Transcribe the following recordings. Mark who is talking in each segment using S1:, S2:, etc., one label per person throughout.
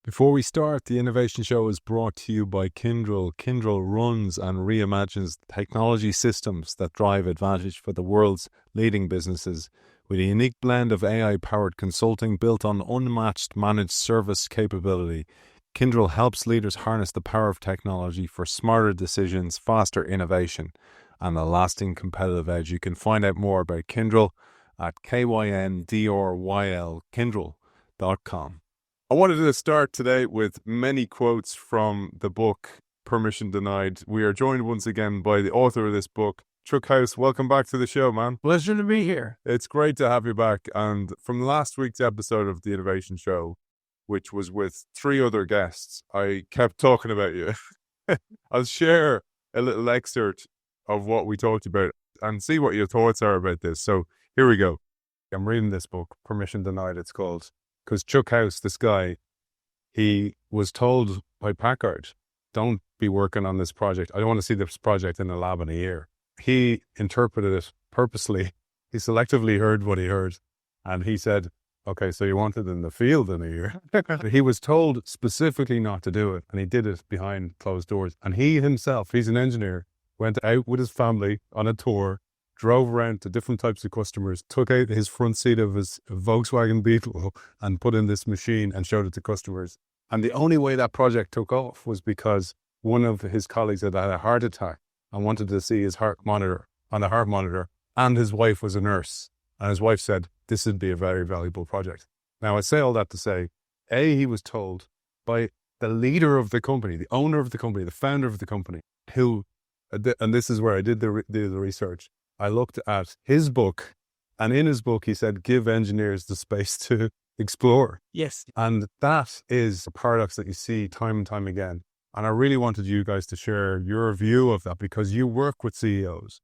S1: Before we start, the Innovation Show is brought to you by Kyndryl. Kyndryl runs and reimagines technology systems that drive advantage for the world's leading businesses. With a unique blend of AI-powered consulting built on unmatched managed service capability, Kyndryl helps leaders harness the power of technology for smarter decisions, faster innovation, and a lasting competitive edge. You can find out more about Kyndryl at KYNDRYL, Kyndryl.com. I wanted to start today with many quotes from the book, Permission Denied. We are joined once again by the author of this book, Chuck House. Welcome back to the show, man.
S2: Pleasure to be here.
S1: It's great to have you back. And from last week's episode of the Innovation Show, which was with 3 other guests, I kept talking about you. I'll share a little excerpt of what we talked about and see what your thoughts are about this. So here we go. I'm reading this book, Permission Denied, it's called. Because Chuck House, this guy, he was told by Packard, don't be working on this project. I don't want to see this project in a lab in a year. He interpreted it purposely. He selectively heard what he heard. And he said, okay, so you want it in the field in a year. He was told specifically not to do it. And he did it behind closed doors. And he himself, he's an engineer, went out with his family on a tour, drove around to different types of customers, took out his front seat of his Volkswagen Beetle and put in this machine and showed it to customers. And the only way that project took off was because one of his colleagues had had a heart attack and wanted to see his heart monitor on a heart monitor. And his wife was a nurse. And his wife said, this would be a very valuable project. Now, I say all that to say, A, he was told by the leader of the company, the owner of the company, the founder of the company, who, and this is where I did the research, I looked at his book, and in his book, he said, give engineers the space to explore.
S2: Yes.
S1: And that is a paradox that you see time and time again. And I really wanted you guys to share your view of that because you work with CEOs.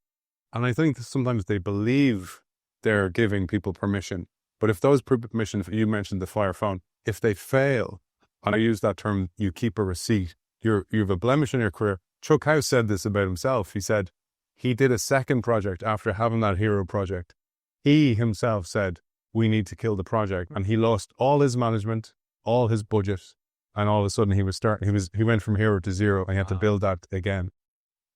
S1: And I think sometimes they believe they're giving people permission. But if those permissions, you mentioned the fire phone, if they fail, and I use that term, you keep a receipt, you have a blemish in your career. Chuck House said this about himself. He said, he did a second project after having that hero project. He himself said, we need to kill the project. And he lost all his management, all his budget. And all of a sudden he went from hero to zero and he had to build that again.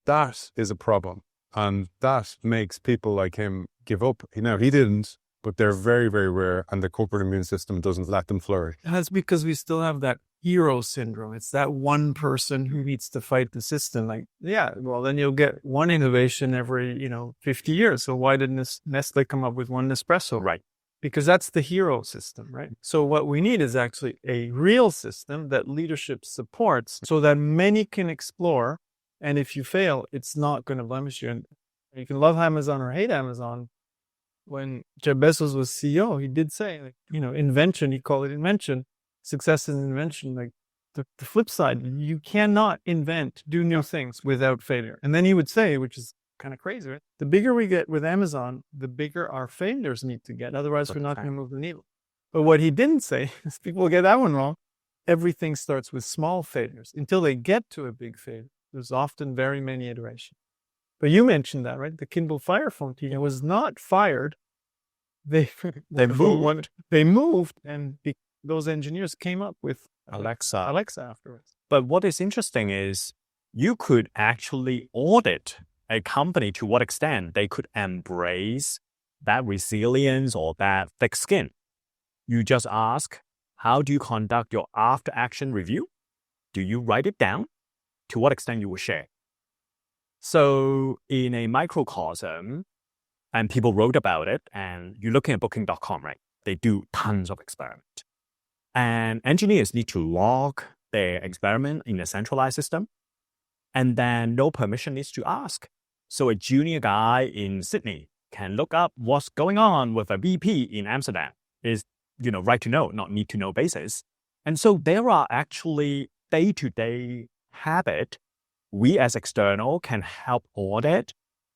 S1: That is a problem. And that makes people like him give up. Now, he didn't, but they're very, very rare. And the corporate immune system doesn't let them flourish.
S2: That's because we still have that hero syndrome. It's that one person who needs to fight the system. Like, yeah, well, then you'll get one innovation every, 50 years. So why didn't Nestle come up with one Nespresso?
S3: Right.
S2: Because that's the hero system, right? So what we need is actually a real system that leadership supports so that many can explore. And if you fail, it's not going to blemish you. And you can love Amazon or hate Amazon. When Jeff Bezos was CEO, he did say, invention, he called it invention. Success is invention. Like the flip side, you cannot do new things without failure. And then he would say, which is kind of crazy, right? The bigger we get with Amazon, the bigger our failures need to get. Otherwise, we're not going to move the needle. But what he didn't say, is people get that one wrong, everything starts with small failures. Until they get to a big failure, there's often very many iterations. But you mentioned that, right? The Kyndryl Fire phone team was not fired. They moved. They moved, and those engineers came up with Alexa afterwards.
S3: But what is interesting is you could actually audit a company to what extent they could embrace that resilience or that thick skin. You just ask, how do you conduct your after-action review? Do you write it down? To what extent you will share? So in a microcosm, and people wrote about it, and you're looking at booking.com, right? They do tons of experiments. And engineers need to log their experiment in a centralized system. And then no permission needs to ask. So a junior guy in Sydney can look up what's going on with a VP in Amsterdam. Is, right to know, not need to know basis. And so there are actually day-to-day habit we as external can help audit.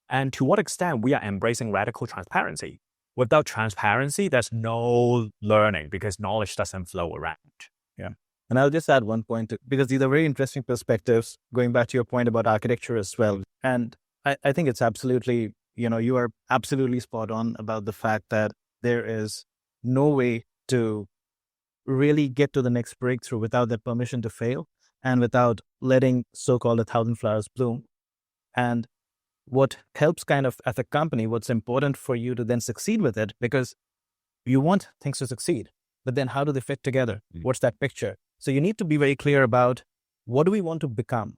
S3: And to what extent we are embracing radical transparency. Without transparency, there's no learning because knowledge doesn't flow around.
S4: Yeah. And I'll just add one point, because these are very interesting perspectives, going back to your point about architecture as well. And I think it's absolutely, you are absolutely spot on about the fact that there is no way to really get to the next breakthrough without that permission to fail and without letting so-called 1,000 flowers bloom. And what helps kind of as a company, what's important for you to then succeed with it, because you want things to succeed, but then how do they fit together? What's that picture? So you need to be very clear about what do we want to become?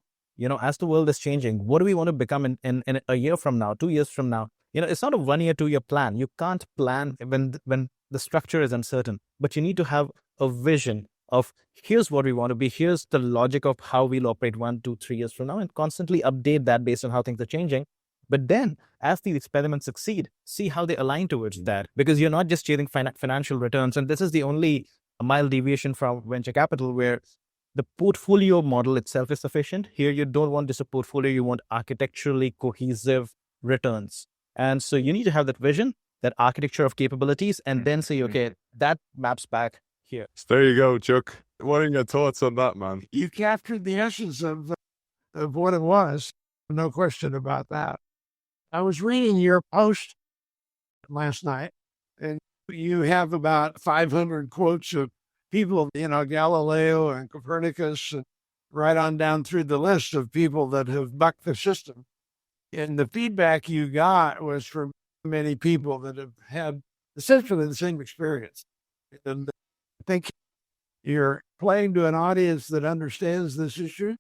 S4: As the world is changing, what do we want to become in a year from now, 2 years from now? It's not a 1 year, 2 year plan. You can't plan when the structure is uncertain, but you need to have a vision of here's what we want to be. Here's the logic of how we'll operate 1, 2, 3 years from now, and constantly update that based on how things are changing. But then as these experiments succeed, see how they align towards that, because you're not just chasing financial returns. And this is the only mild deviation from venture capital, where the portfolio model itself is sufficient. Here, you don't want just a portfolio, you want architecturally cohesive returns. And so you need to have that vision, that architecture of capabilities, and then say, okay, that maps back here.
S1: So there you go, Chuck. What are your thoughts on that, man?
S5: You captured the essence of what it was. No question about that. I was reading your post last night, and you have about 500 quotes of people, Galileo and Copernicus, and right on down through the list of people that have bucked the system. And the feedback you got was from many people that have had essentially the same experience. And I think you're playing to an audience that understands this issue.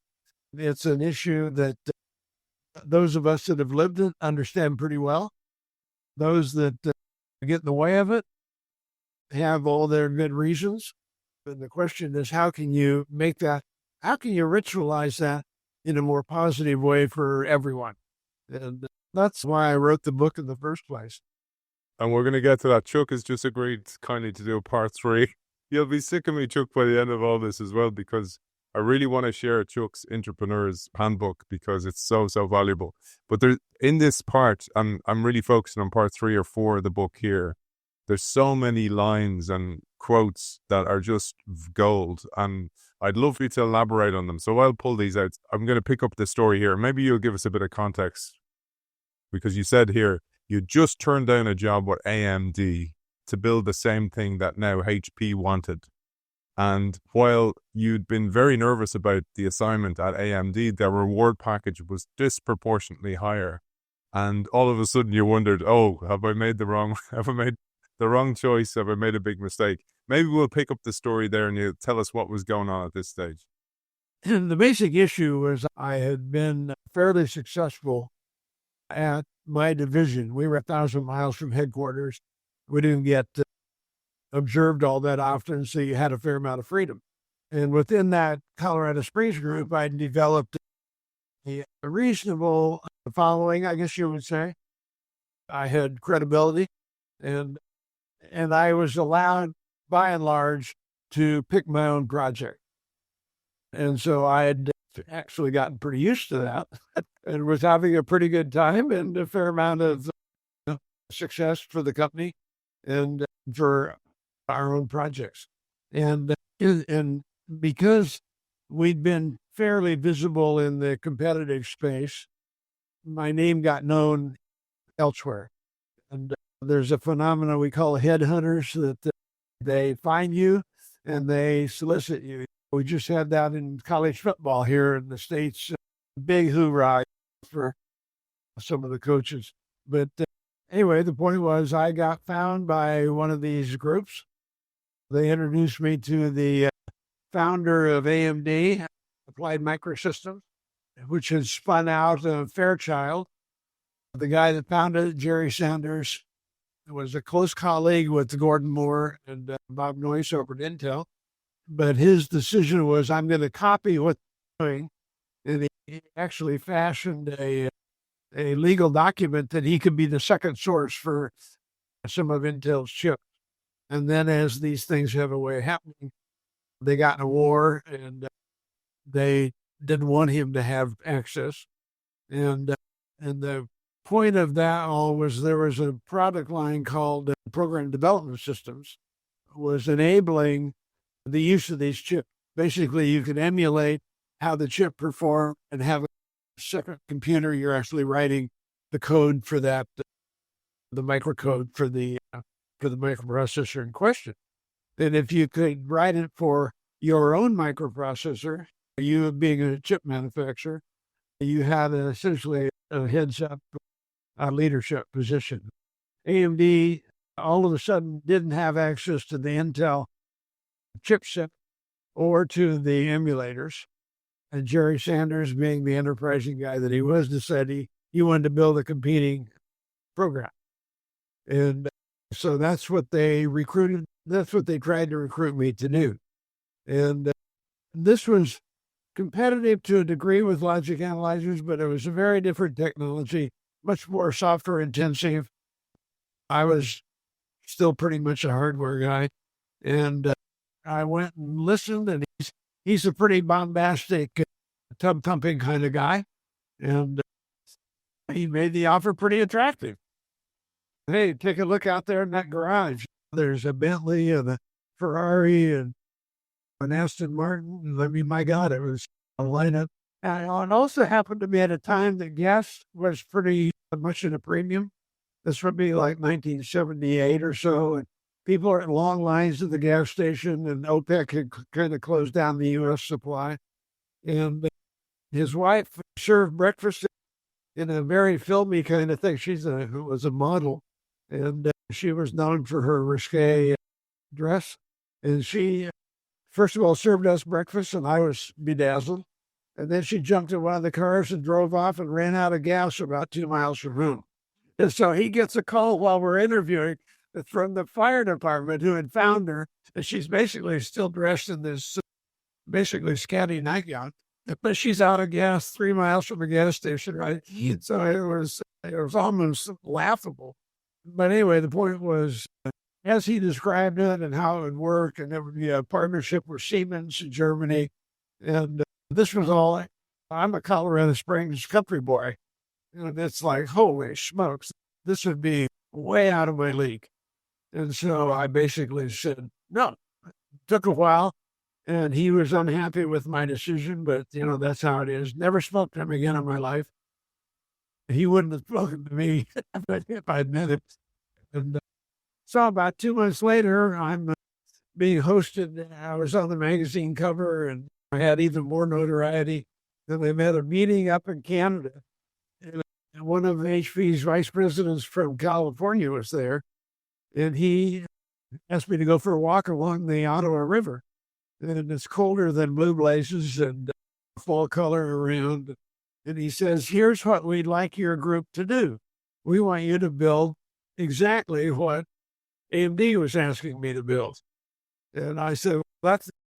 S5: It's an issue that those of us that have lived it understand pretty well. Those that get in the way of it have all their good reasons. And the question is, how can you ritualize that in a more positive way for everyone? And that's why I wrote the book in the first place.
S1: And we're going to get to that. Chuck has just agreed kindly to do a part 3. You'll be sick of me, Chuck, by the end of all this as well, because I really want to share Chuck's Intrapreneurs Handbook because it's so, so valuable. But in this part, I'm really focusing on part 3 or 4 of the book here. There's so many lines and quotes that are just gold, and I'd love for you to elaborate on them. So I'll pull these out. I'm going to pick up the story here. Maybe you'll give us a bit of context, because you said here, you just turned down a job with AMD to build the same thing that now HP wanted. And while you'd been very nervous about the assignment at AMD, their reward package was disproportionately higher. And all of a sudden you wondered, have I made the wrong choice? Have I made a big mistake? Maybe we'll pick up the story there and you tell us what was going on at this stage.
S5: And the basic issue was I had been fairly successful at my division. We were 1,000 miles from headquarters. We didn't get observed all that often, so you had a fair amount of freedom. And within that Colorado Springs group, I developed a reasonable following, I guess you would say. I had credibility, and I was allowed, by and large, to pick my own project. And so I had actually gotten pretty used to that and was having a pretty good time and a fair amount of success for the company and for our own projects. And because we'd been fairly visible in the competitive space, my name got known elsewhere. And there's a phenomenon we call headhunters, that they find you and they solicit you. We just had that in college football here in the States. Big hoorah for some of the coaches. But anyway, the point was I got found by one of these groups. They introduced me to the founder of AMD, Applied Microsystems, which had spun out of Fairchild. The guy that founded it, Jerry Sanders, was a close colleague with Gordon Moore and Bob Noyce over at Intel. But his decision was, I'm going to copy what they're doing. And he actually fashioned a legal document that he could be the second source for some of Intel's chips. And then as these things have a way of happening, they got in a war and they didn't want him to have access. And the point of that all was there was a product line called Program Development Systems, was enabling the use of these chips. Basically, you could emulate how the chip performed and have a separate computer. You're actually writing the code for that, the microcode for the microprocessor in question. that if you could write it for your own microprocessor, you being a chip manufacturer, you had essentially a heads up leadership position. AMD all of a sudden didn't have access to the Intel chipset or to the emulators. And Jerry Sanders, being the enterprising guy that he was, decided he wanted to build a competing program. And so that's what they recruited. That's what they tried to recruit me to do. And this was competitive to a degree with logic analyzers, but it was a very different technology, much more software intensive. I was still pretty much a hardware guy. And I went and listened, and he's a pretty bombastic, tub-thumping kind of guy. And he made the offer pretty attractive. Hey, take a look out there in that garage. There's a Bentley and a Ferrari and an Aston Martin. I mean, my God, it was a lineup. And it also happened to be at a time that gas was pretty much at a premium. This would be like 1978 or so. And people are in long lines at the gas station, and OPEC had kind of closed down the U.S. supply. And his wife served breakfast in a very filmy kind of thing. She was a model, and she was known for her risque dress. And she, first of all, served us breakfast, and I was bedazzled. And then she jumped in one of the cars and drove off and ran out of gas about 2 miles from home. And so he gets a call while we're interviewing from the fire department who had found her. And she's basically still dressed in this basically scatty nightgown, but she's out of gas 3 miles from the gas station, right? So it was almost laughable. But anyway, the point was, as he described it and how it would work, and there would be a partnership with Siemens in Germany. And this was all, I'm a Colorado Springs country boy. And it's like, holy smokes, this would be way out of my league. And so I basically said, no. It took a while, and he was unhappy with my decision, but, that's how it is. Never spoke to him again in my life. He wouldn't have spoken to me if I'd met him. And so about 2 months later, I'm being hosted. I was on the magazine cover, and I had even more notoriety. Then we met a meeting up in Canada. And one of HP's vice presidents from California was there, and he asked me to go for a walk along the Ottawa River. And it's colder than blue blazes and fall color around. And he says, here's what we'd like your group to do. We want you to build exactly what AMD was asking me to build. And I said,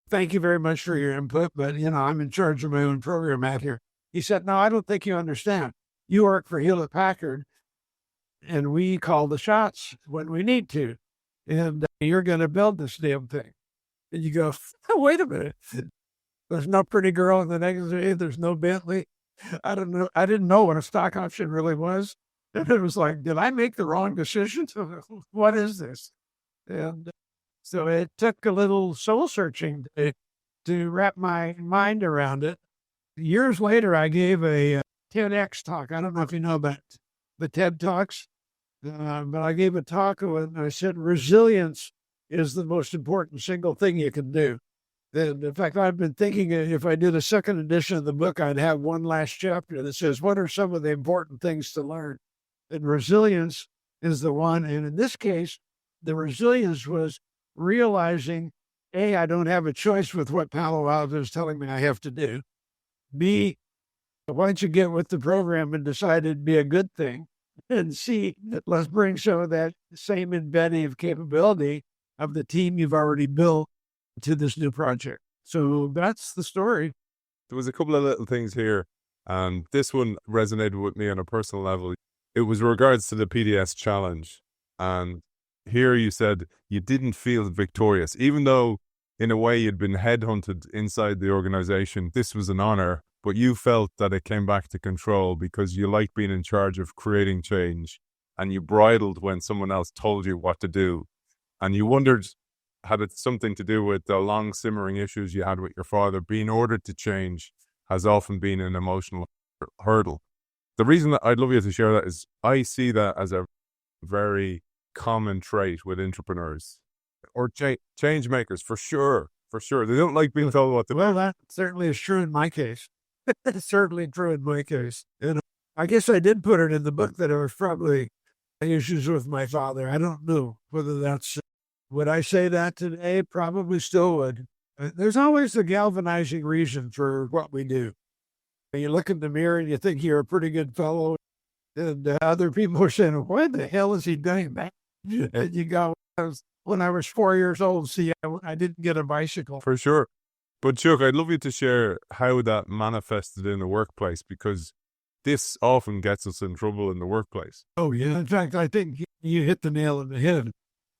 S5: thank you very much for your input, but, I'm in charge of my own program out here. He said, no, I don't think you understand. You work for Hewlett Packard, and we call the shots when we need to. And you're going to build this damn thing. And you go, oh, wait a minute. There's no pretty girl in the next day. There's no Bentley. I don't know. I didn't know what a stock option really was. And it was like, did I make the wrong decision? What is this? And so it took a little soul searching to wrap my mind around it. Years later, I gave a TEDx talk. I don't know if you know about the TED Talks, but I gave a talk and I said, resilience is the most important single thing you can do. And in fact, I've been thinking if I did a second edition of the book, I'd have one last chapter that says, what are some of the important things to learn? And resilience is the one. And in this case, the resilience was realizing, A, I don't have a choice with what Palo Alto is telling me I have to do. B, once you get with the program and decide it'd be a good thing. And C, let's bring some of that same inventive capability of the team you've already built to this new project. So that's the story.
S1: There was a couple of little things here, and this one resonated with me on a personal level. It was regards to the PDS challenge. And here you said you didn't feel victorious, even though in a way you'd been headhunted inside the organization. This was an honor, but you felt that it came back to control because you liked being in charge of creating change, and you bridled when someone else told you what to do. And you wondered, had it something to do with the long simmering issues you had with your father? Being ordered to change has often been an emotional hurdle. The reason that I'd love you to share that is I see that as a very common trait with intrapreneurs. or change makers, for sure. For sure. They don't like being told what to do.
S5: Well, that certainly is true in my case. It's certainly true in my case. And I guess I did put it in the book that there was probably issues with my father. I don't know whether that's, would I say that today? Probably still would. There's always a galvanizing reason for what we do. You look in the mirror and you think you're a pretty good fellow, and other people are saying, "What the hell is he doing that?" And you go, when I was 4 years old, see, I didn't get a bicycle.
S1: For sure. But Chuck, I'd love you to share how that manifested in the workplace, because this often gets us in trouble in the workplace.
S5: Oh, yeah. In fact, I think you hit the nail on the head.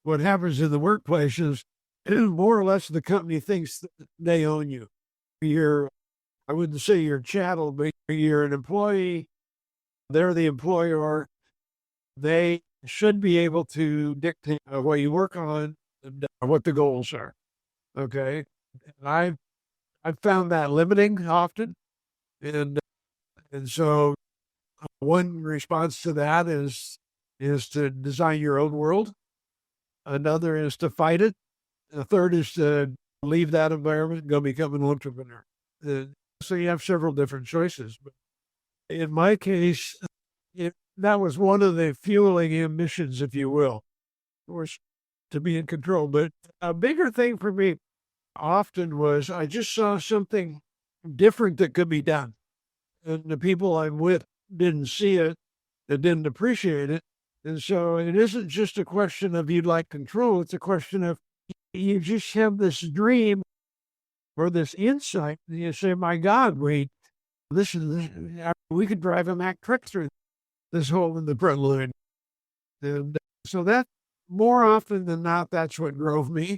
S5: What happens in the workplace is more or less the company thinks that they own you. I wouldn't say you're a chattel, but you're an employee. They're the employer. They should be able to dictate what you work on and what the goals are. Okay. And I've found that limiting often. And so one response to that is to design your own world. Another is to fight it. A third is to leave that environment and go become an entrepreneur. So you have several different choices. But in my case, that was one of the fueling ambitions, if you will, was to be in control. But a bigger thing for me often was I just saw something different that could be done. And the people I'm with didn't see it, they didn't appreciate it. And so it isn't just a question of you'd like control, it's a question of you just have this dream or this insight, and you say, my God, we could drive a Mack truck through this hole in the front line. And so that, more often than not, that's what drove me.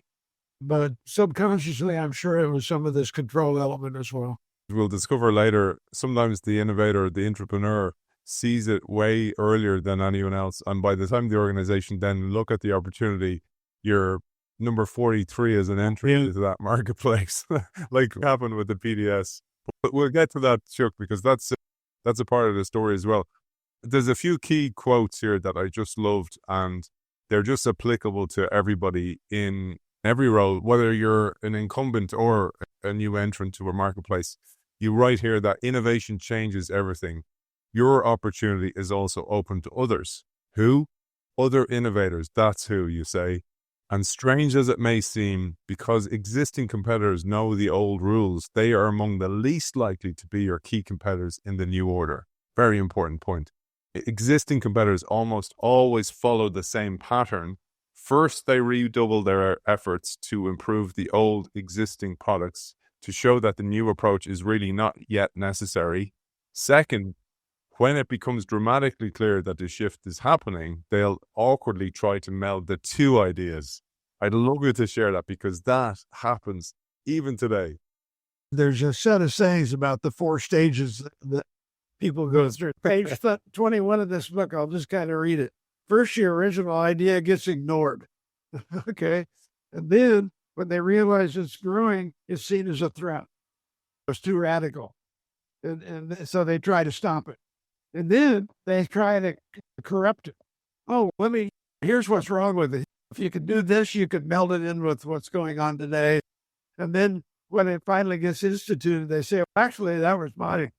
S5: But subconsciously, I'm sure it was some of this control element as well.
S1: We'll discover later, sometimes the innovator, the intrapreneur, sees it way earlier than anyone else. And by the time the organization then look at the opportunity, you're number 43 as an entry into that marketplace, like happened with the PDS. But we'll get to that, Chuck, because that's a part of the story as well. There's a few key quotes here that I just loved, and they're just applicable to everybody in every role, whether you're an incumbent or a new entrant to a marketplace. You write here that innovation changes everything. Your opportunity is also open to others. Who? Other innovators. That's who, you say. And strange as it may seem, because existing competitors know the old rules, they are among the least likely to be your key competitors in the new order. Very important point. Existing competitors almost always follow the same pattern. First, they redouble their efforts to improve the old existing products to show that the new approach is really not yet necessary. Second, when it becomes dramatically clear that the shift is happening, they'll awkwardly try to meld the two ideas. I'd love you to share that, because that happens even today.
S5: There's a set of sayings about the 4 stages that people go through. Page 21 of this book, I'll just kind of read it. First, your original idea gets ignored. Okay. And then when they realize it's growing, it's seen as a threat. It's too radical. And so they try to stop it. And then they try to corrupt it. Oh, here's what's wrong with it. If you could do this, you could meld it in with what's going on today. And then when it finally gets instituted, they say, well, actually, that was mine.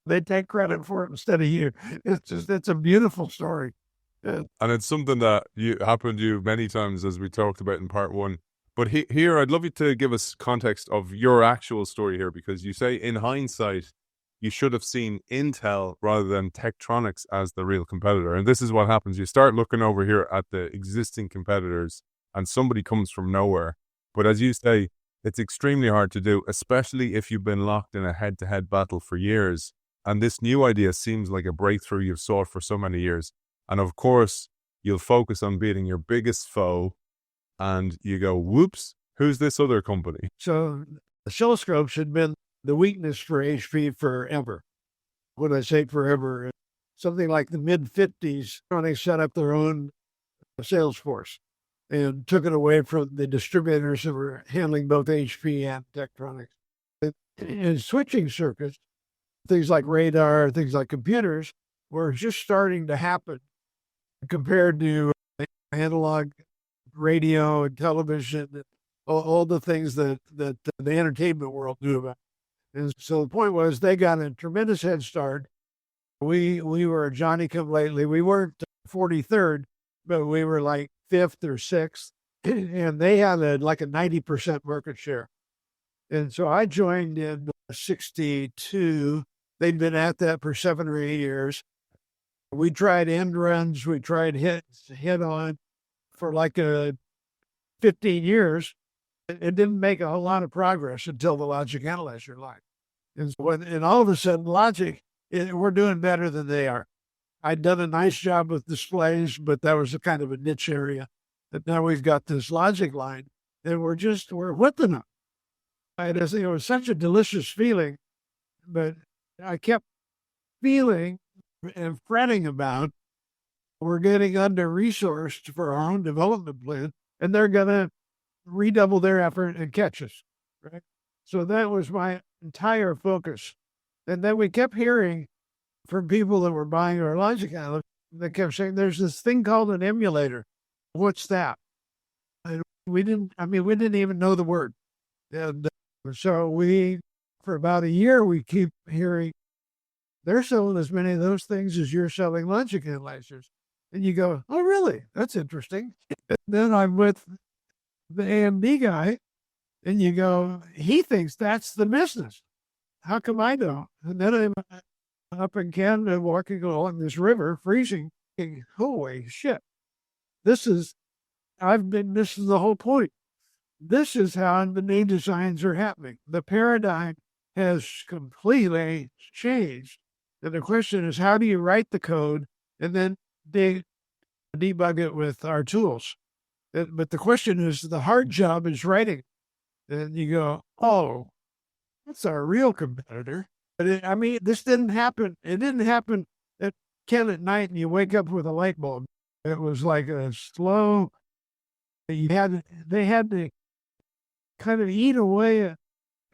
S5: They take credit for it instead of you. It's a beautiful story.
S1: And it's something that happened to you many times, as we talked about in part 1. But here, I'd love you to give us context of your actual story here, because you say in hindsight, you should have seen Intel rather than Tektronix as the real competitor. And this is what happens. You start looking over here at the existing competitors and somebody comes from nowhere. But as you say, it's extremely hard to do, especially if you've been locked in a head-to-head battle for years. And this new idea seems like a breakthrough you've sought for so many years. And of course, you'll focus on beating your biggest foe and you go, whoops, who's this other company?
S5: So oscilloscopes had been the weakness for HP forever. When I say forever, something like the mid-50s, when they set up their own sales force and took it away from the distributors that were handling both HP and Tektronix. And switching circuits, things like radar, things like computers, were just starting to happen compared to analog radio and television, and all the things that the entertainment world knew about. And so the point was they got a tremendous head start. We were a Johnny-come-lately. We weren't 43rd, but we were like 5th or 6th, and they had like a 90% market share. And so I joined in 62. They'd been at that for 7 or 8 years. We tried end runs. We tried hit on for like 15 years. It didn't make a whole lot of progress until the logic analyzer line. And all of a sudden, logic, we're doing better than they are. I'd done a nice job with displays, but that was a kind of a niche area. But now we've got this logic line, and we're whipping them. It was such a delicious feeling, but I kept feeling and fretting about we're getting under-resourced for our own development plan, and they're going to redouble their effort and catch us, right? So that was my entire focus. And then we kept hearing from people that were buying our logic analysis, they kept saying, there's this thing called an emulator. What's that? And we didn't even know the word. And so for about a year, we keep hearing, they're selling as many of those things as you're selling logic analyzers. And you go, oh, really? That's interesting. And then I'm with the AMD guy, and you go, he thinks that's the business. How come I don't? And then I'm up in Canada walking along this river, freezing, thinking, holy shit. This is the whole point. This is how the new designs are happening. The paradigm has completely changed. And the question is, how do you write the code and then debug it with our tools? But the question is, the hard job is writing. And you go, oh, that's our real competitor. But this didn't happen. It didn't happen at 10 at night and you wake up with a light bulb. It was like a slow, they had to kind of eat away at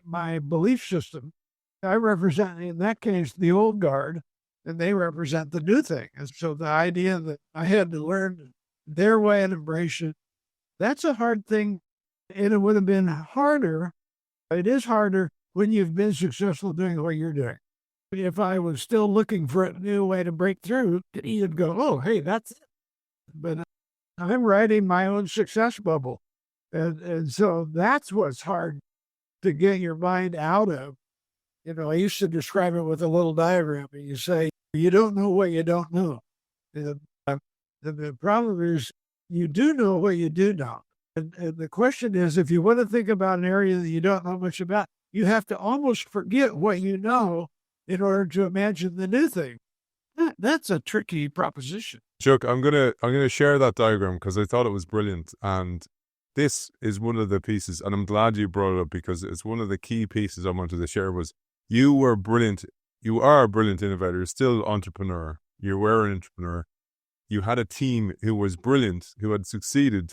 S5: my belief system. I represent, in that case, the old guard, and they represent the new thing. And so the idea that I had to learn their way and embrace it, that's a hard thing. And it would have been harder. It is harder when you've been successful doing what you're doing. If I was still looking for a new way to break through, you'd go, oh, hey, that's it. But I'm writing my own success bubble. And so that's what's hard to get your mind out of. I used to describe it with a little diagram. And you say, you don't know what you don't know. And the problem is you do know what you do know. And the question is, if you want to think about an area that you don't know much about, you have to almost forget what you know in order to imagine the new thing. That's a tricky proposition.
S1: Chuck, I'm gonna share that diagram because I thought it was brilliant, and this is one of the pieces, and I'm glad you brought it up because it's one of the key pieces I wanted to share. Was you were brilliant. You are a brilliant innovator. You're still entrepreneur. You were an entrepreneur. You had a team who was brilliant, who had succeeded.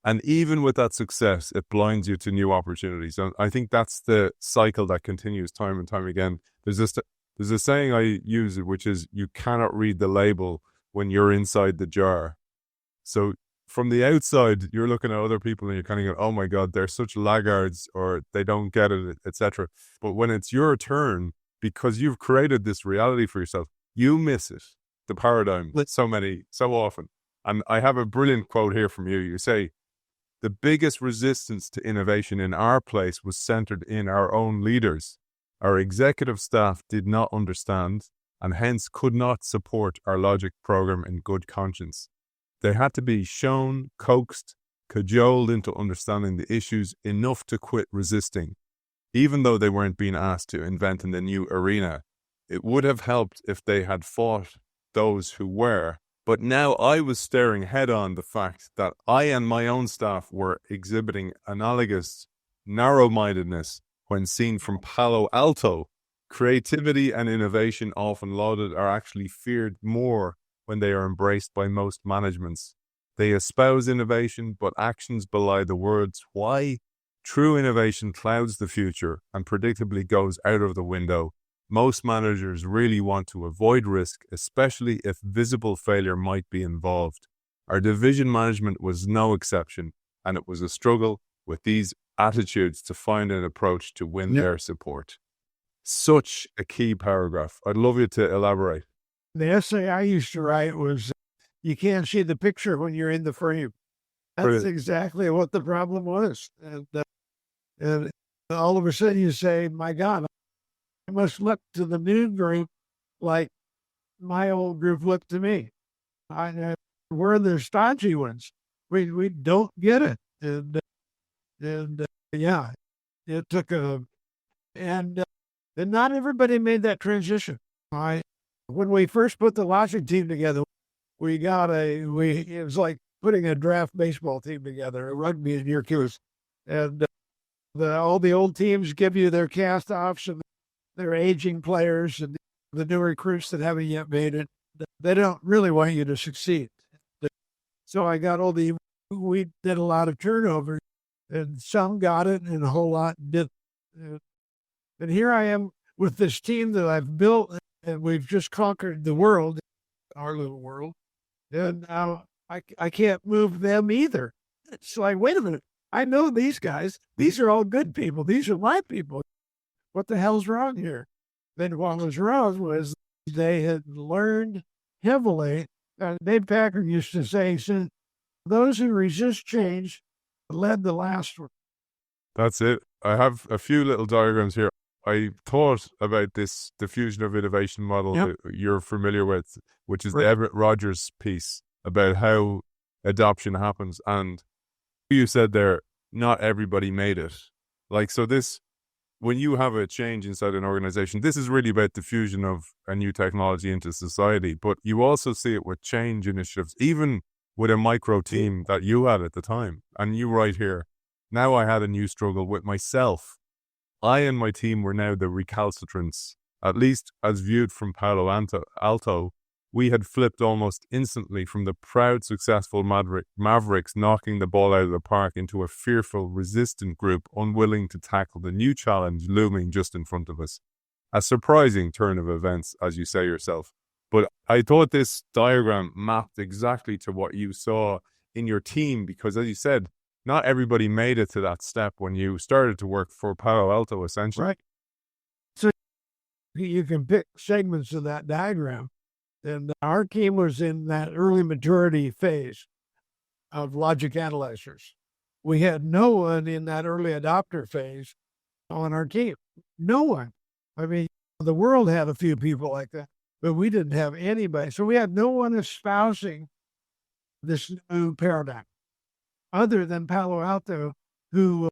S1: And even with that success, it blinds you to new opportunities. And I think that's the cycle that continues time and time again. There's a saying I use, which is you cannot read the label when you're inside the jar. So from the outside, you're looking at other people and you're kind of going, oh my God, they're such laggards, or they don't get it, etc. But when it's your turn, because you've created this reality for yourself, you miss it, the paradigm, so often. And I have a brilliant quote here from you. You say, the biggest resistance to innovation in our place was centered in our own leaders. Our executive staff did not understand and hence could not support our logic program in good conscience. They had to be shown, coaxed, cajoled into understanding the issues enough to quit resisting, even though they weren't being asked to invent in the new arena. It would have helped if they had fought those who were. But now I was staring head on the fact that I and my own staff were exhibiting analogous narrow-mindedness when seen from Palo Alto. Creativity and innovation, often lauded, are actually feared more when they are embraced by most managements. They espouse innovation, but actions belie the words. Why? True innovation clouds the future and predictably goes out of the window. Most managers really want to avoid risk, especially if visible failure might be involved. Our division management was no exception, and it was a struggle with these attitudes to find an approach to win their support. Such a key paragraph. I'd love you to elaborate.
S5: The essay I used to write was, you can't see the picture when you're in the frame. That's
S1: Brilliant.
S5: exactly what the problem was. And all of a sudden you say, my God, I must look to the new group like my old group looked to me. We're the stodgy ones. We don't get it. And yeah, it took and not everybody made that transition. When we first put the logic team together, it was like putting a draft baseball team together, a rugby in your case. And all the old teams give you their cast-offs and their aging players and the new recruits that haven't yet made it. They don't really want you to succeed. So we did a lot of turnover, and some got it and a whole lot didn't. And here I am with this team that I've built, and we've just conquered the world, our little world. And now I can't move them either. It's like, wait a minute. I know these guys. These are all good people. These are my people. What the hell's wrong here? Then what was wrong was they had learned heavily. Dave Packer used to say, those who resist change led the last one.
S1: That's it. I have a few little diagrams here. I thought about this diffusion of innovation model that you're familiar with, which is the Everett Rogers piece about how adoption happens. And you said there, not everybody made it. When you have a change inside an organization, this is really about diffusion of a new technology into society. But you also see it with change initiatives, even with a micro team that you had at the time. And you write here, now I had a new struggle with myself. I and my team were now the recalcitrants, at least as viewed from Palo Alto. We had flipped almost instantly from the proud, successful Mavericks knocking the ball out of the park into a fearful, resistant group unwilling to tackle the new challenge looming just in front of us. A surprising turn of events, as you say yourself. But I thought this diagram mapped exactly to what you saw in your team because, as you said, not everybody made it to that step when you started to work for Palo Alto, essentially.
S5: Right. So you can pick segments of that diagram. And our team was in that early maturity phase of logic analyzers. We had no one in that early adopter phase on our team. No one. I mean, the world had a few people like that, but we didn't have anybody. So we had no one espousing this new paradigm other than Palo Alto, who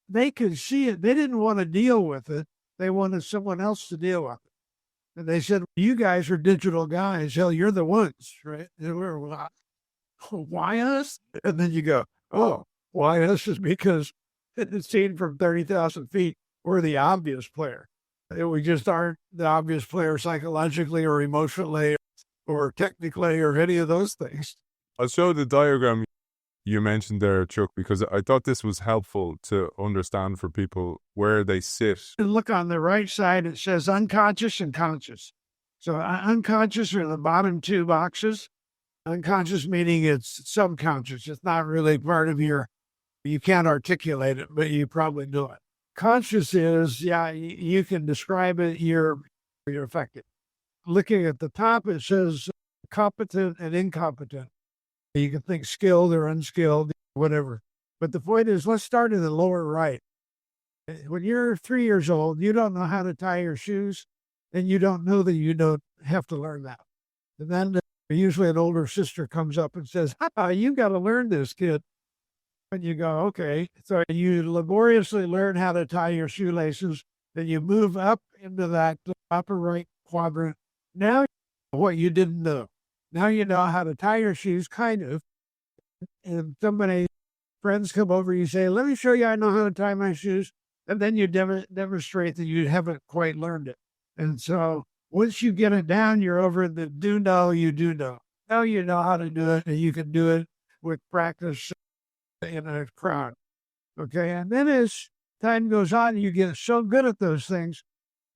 S5: they could see it. They didn't want to deal with it. They wanted someone else to deal with it. And they said, you guys are digital guys. Hell, you're the ones, right? And we're, why us? And then you go, oh, why us is because it's seen from 30,000 feet. We're the obvious player. We just aren't the obvious player psychologically or emotionally or technically or any of those things.
S1: I'll show the diagram you mentioned there, Chuck, because I thought this was helpful to understand for people where they sit.
S5: And look on the right side, it says unconscious and conscious. So unconscious are the bottom two boxes. Unconscious meaning it's subconscious. It's not really part of you can't articulate it, but you probably know it. Conscious is, you can describe it, you're affected. Looking at the top, it says competent and incompetent. You can think skilled or unskilled, whatever. But the point is, let's start in the lower right. When you're 3 years old, you don't know how to tie your shoes, and you don't know that you don't have to learn that. And then usually an older sister comes up and says, you got to learn this, kid. And you go, okay. So you laboriously learn how to tie your shoelaces, then you move up into that upper right quadrant. Now, what you didn't know. Now you know how to tie your shoes, kind of. And friends come over, you say, let me show you I know how to tie my shoes. And then you demonstrate that you haven't quite learned it. And so once you get it down, you're over the do know, you do know. Now you know how to do it, and you can do it with practice in a crowd. Okay. And then as time goes on, you get so good at those things,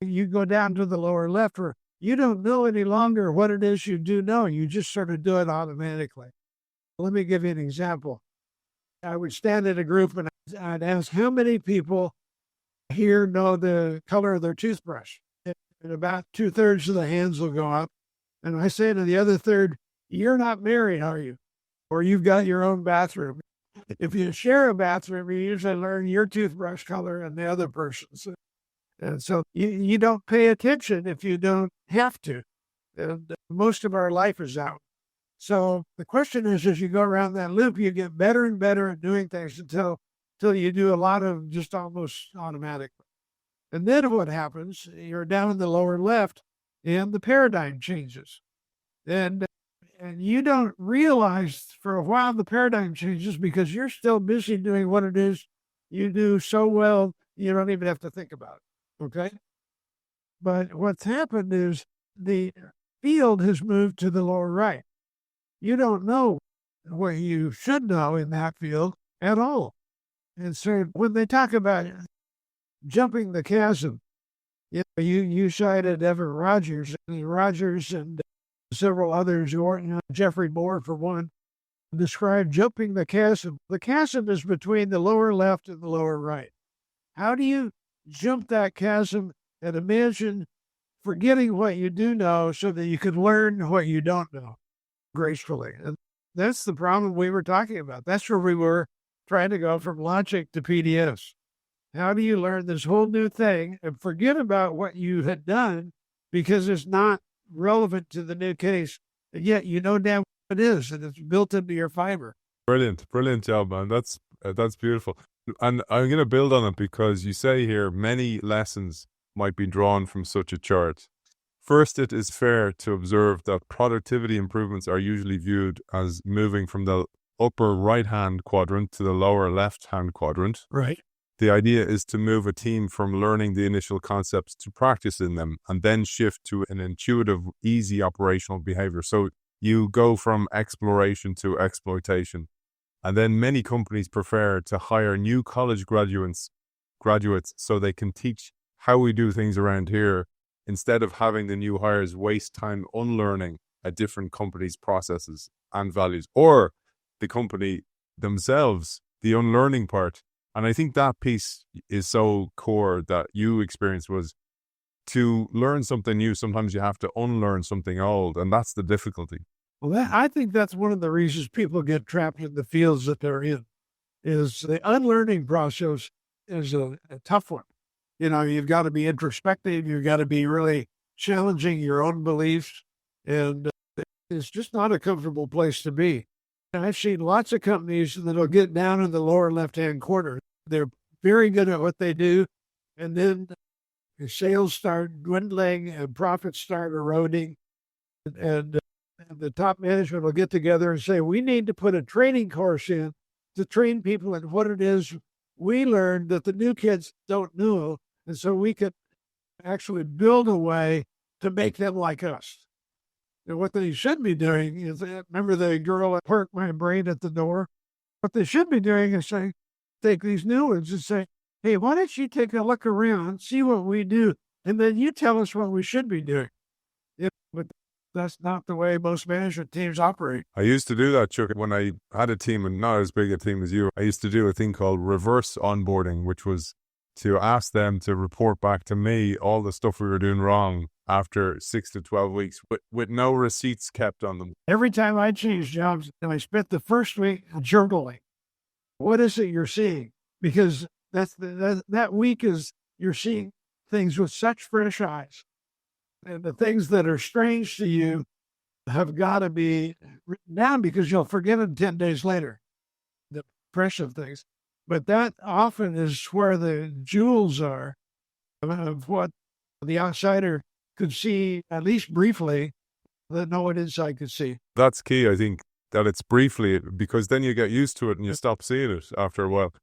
S5: you go down to the lower left where you don't know any longer what it is you do know. You just sort of do it automatically. Let me give you an example. I would stand in a group and I'd ask how many people here know the color of their toothbrush. And about 2/3 of the hands will go up. And I say to the other third, you're not married, are you? Or you've got your own bathroom. If you share a bathroom, you usually learn your toothbrush color and the other person's. And so you don't pay attention if you don't have to. And most of our life is out. So the question is, as you go around that loop, you get better and better at doing things until you do a lot of just almost automatic. And then what happens, you're down in the lower left and the paradigm changes. And you don't realize for a while the paradigm changes because you're still busy doing what it is you do so well, you don't even have to think about it. Okay? But what's happened is the field has moved to the lower right. You don't know what you should know in that field at all. And so when they talk about jumping the chasm, you cited Evan Rogers and several others, or Jeffrey Moore for one, described jumping the chasm. The chasm is between the lower left and the lower right. How do you jump that chasm and imagine forgetting what you do know so that you can learn what you don't know gracefully? And that's the problem we were talking about. That's where we were trying to go from logic to PDFs. How do you learn this whole new thing and forget about what you had done because it's not relevant to the new case, and yet you know damn what it is, and it's built into your fiber.
S1: Brilliant job, man. That's beautiful. And I'm going to build on it because you say here many lessons might be drawn from such a chart. First, it is fair to observe that productivity improvements are usually viewed as moving from the upper right-hand quadrant to the lower left-hand quadrant.
S5: Right.
S1: The idea is to move a team from learning the initial concepts to practicing them and then shift to an intuitive, easy operational behavior. So you go from exploration to exploitation. And then many companies prefer to hire new college graduates so they can teach how we do things around here instead of having the new hires waste time unlearning a different company's processes and values, or the company themselves, the unlearning part. And I think that piece is so core that you experienced was to learn something new. Sometimes you have to unlearn something old, and that's the difficulty.
S5: Well, I think that's one of the reasons people get trapped in the fields that they're in, is the unlearning process is a tough one. You've got to be introspective. You've got to be really challenging your own beliefs, and it's just not a comfortable place to be. I've seen lots of companies that'll get down in the lower left-hand corner. They're very good at what they do, and then the sales start dwindling and profits start eroding, and the top management will get together and say, we need to put a training course in to train people in what it is we learned that the new kids don't know, and so we could actually build a way to make them like us. And what they should be doing is, remember the girl that parked my brain at the door? What they should be doing is say, take these new ones and say, hey, why don't you take a look around, see what we do, and then you tell us what we should be doing. But that's not the way most management teams operate.
S1: I used to do that, Chuck, when I had a team, and not as big a team as you. I used to do a thing called reverse onboarding, which was to ask them to report back to me all the stuff we were doing wrong after 6 to 12 weeks with no receipts kept on them.
S5: Every time I changed jobs, I spent the first week journaling. What is it you're seeing? Because that week is you're seeing things with such fresh eyes. And the things that are strange to you have got to be written down because you'll forget them 10 days later, the fresh of things. But that often is where the jewels are of what the outsider could see, at least briefly, that no one inside could see.
S1: That's key, I think, that it's briefly, because then you get used to it and you stop seeing it after a while.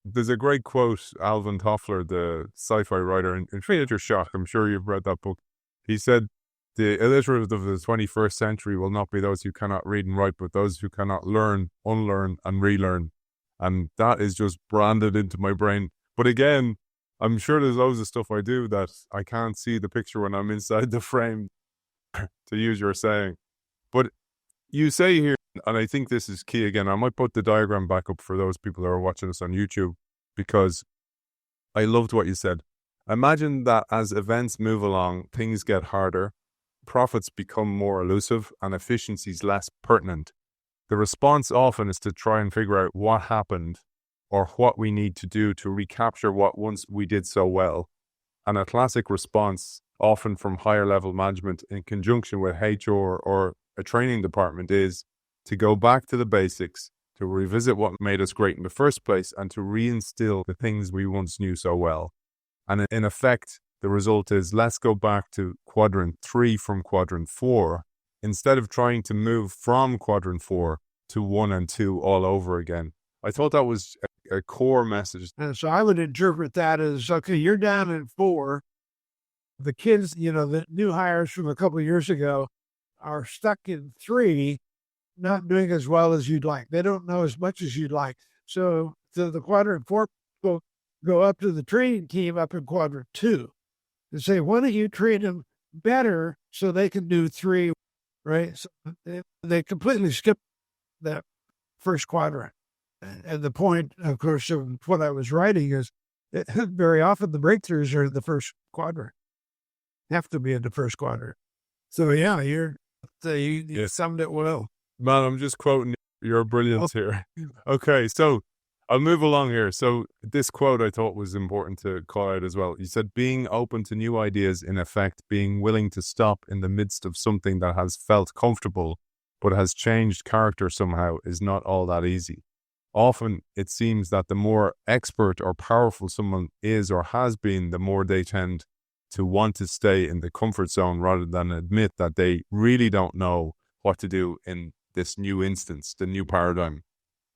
S1: There's a great quote, Alvin Toffler, the sci-fi writer, in Creature Shock. I'm sure you've read that book. He said, the illiterate of the 21st century will not be those who cannot read and write, but those who cannot learn, unlearn, and relearn. And that is just branded into my brain. But again, I'm sure there's loads of stuff I do that I can't see the picture when I'm inside the frame, to use your saying. But you say here, And I think this is key again. I might put the diagram back up for those people who are watching us on YouTube, because I loved what you said. Imagine that as events move along, things get harder, profits become more elusive, and efficiencies less pertinent. The response often is to try and figure out what happened or what we need to do to recapture what once we did so well. And a classic response, often from higher level management in conjunction with HR or a training department, is to go back to the basics, to revisit what made us great in the first place, and to reinstill the things we once knew so well. And in effect, the result is, let's go back to quadrant 3 from quadrant 4, instead of trying to move from quadrant 4 to 1 and 2 all over again. I thought that was a core message.
S5: And so I would interpret that as, okay, you're down in 4. The kids, the new hires from a couple of years ago are stuck in 3, not doing as well as you'd like. They don't know as much as you'd like. So the quadrant 4 will go up to the training team up in quadrant 2 and say, why don't you train them better so they can do 3, right? So they completely skip that first quadrant. And the point, of course, of what I was writing is that very often the breakthroughs are in the first quadrant, have to be in the first quadrant. So yeah, you summed it well.
S1: Man, I'm just quoting your brilliance here. Okay, so I'll move along here. So this quote I thought was important to call out as well. You said, being open to new ideas, in effect, being willing to stop in the midst of something that has felt comfortable but has changed character somehow, is not all that easy. Often it seems that the more expert or powerful someone is or has been, the more they tend to want to stay in the comfort zone rather than admit that they really don't know what to do in this new instance, the new paradigm.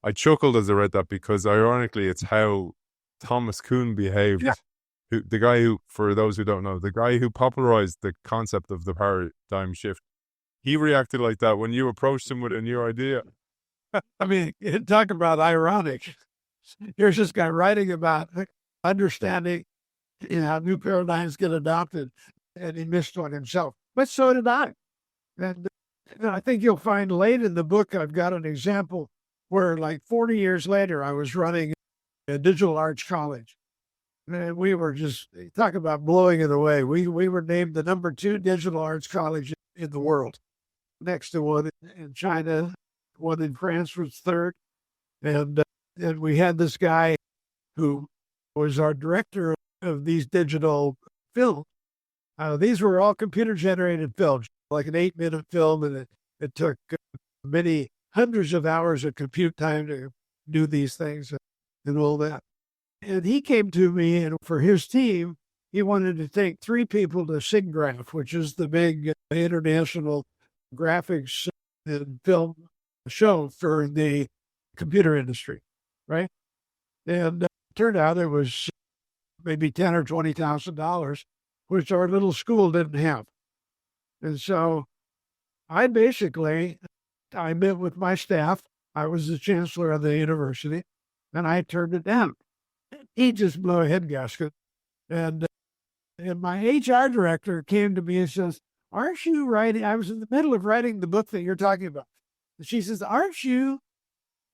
S1: I chuckled as I read that because, ironically, it's how Thomas Kuhn behaved.
S5: Yeah.
S1: The guy who, for those who don't know, the guy who popularized the concept of the paradigm shift. He reacted like that when you approached him with a new idea.
S5: I mean, talk about ironic. Here's this guy writing about understanding how new paradigms get adopted, and he missed one himself. But so did I. And I think you'll find late in the book, I've got an example where, like 40 years later, I was running a digital arts college. And we were just, talk about blowing it away. We were named the number 2 digital arts college in the world, next to one in China. One in France was 3rd. And we had this guy who was our director of these digital films. These were all computer-generated films, like an 8-minute film, and it took many hundreds of hours of compute time to do these things and all that. And he came to me, and for his team, he wanted to take 3 people to SIGGRAPH, which is the big international graphics and film show for the computer industry, right? And it turned out it was maybe $10,000 or $20,000, which our little school didn't have. And so I met with my staff. I was the chancellor of the university, and I turned it down. He just blew a head gasket. And my HR director came to me and says, aren't you writing? I was in the middle of writing the book that you're talking about. And she says, aren't you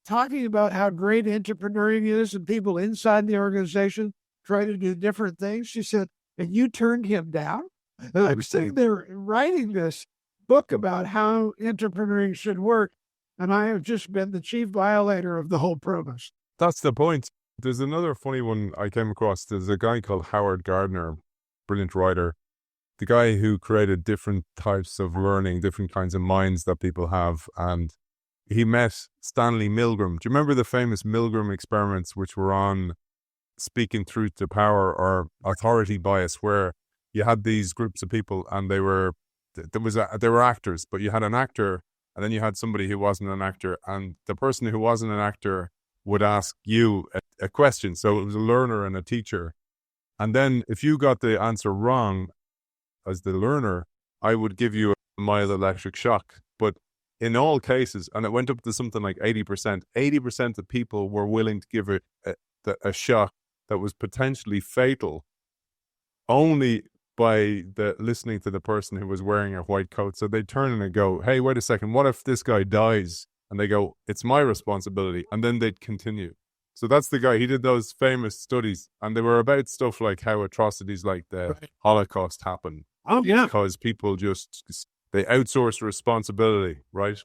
S5: talking about how great intrapreneuring is and people inside the organization try to do different things? She said, and you turned him down? And I was sitting there writing this book about how intrapreneuring should work, and I have just been the chief violator of the whole premise.
S1: That's the point. There's another funny one I came across. There's a guy called Howard Gardner, brilliant writer, the guy who created different types of learning, different kinds of minds that people have. And he met Stanley Milgram. Do you remember the famous Milgram experiments, which were on speaking truth to power or authority bias, where you had these groups of people and they were actors, but you had an actor and then you had somebody who wasn't an actor, and the person who wasn't an actor would ask you a question. So it was a learner and a teacher. And then if you got the answer wrong as the learner, I would give you a mild electric shock. But in all cases, and it went up to something like 80% of people were willing to give it a shock that was potentially fatal only by listening to the person who was wearing a white coat. So they turn and go, hey, wait a second, what if this guy dies And they go, it's my responsibility. And then they'd continue. So that's the guy. He did those famous studies, and they were about stuff like how atrocities like the Holocaust happened.
S5: Oh, yeah.
S1: Because people they outsource responsibility, right?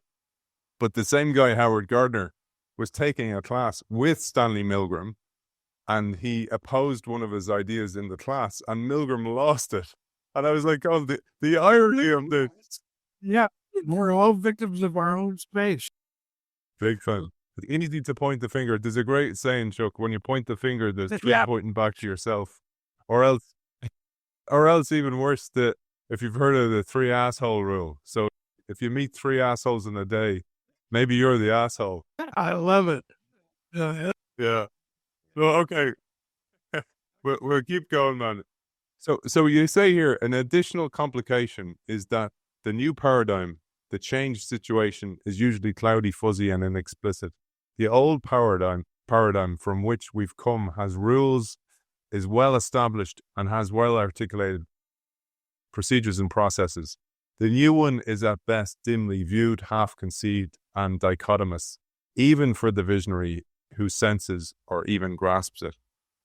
S1: But the same guy, Howard Gardner, was taking a class with Stanley Milgram, and he opposed one of his ideas in the class, and Milgram lost it. And I was like, oh, the irony of this.
S5: Yeah, we're all victims of our own space.
S1: Big fan. It's easy to point the finger. There's a great saying, Chuck, when you point the finger, there's pointing back to yourself. Or else even worse, if you've heard of the 3 asshole rule. So if you meet 3 assholes in a day, maybe you're the asshole.
S5: I love it.
S1: Yeah. Well, okay. we'll keep going, man. So you say here, an additional complication is that the new paradigm, the changed situation, is usually cloudy, fuzzy, and inexplicit. The old paradigm from which we've come has rules, is well established, and has well articulated procedures and processes. The new one is at best dimly viewed, half conceived, and dichotomous, even for the visionary who senses or even grasps it.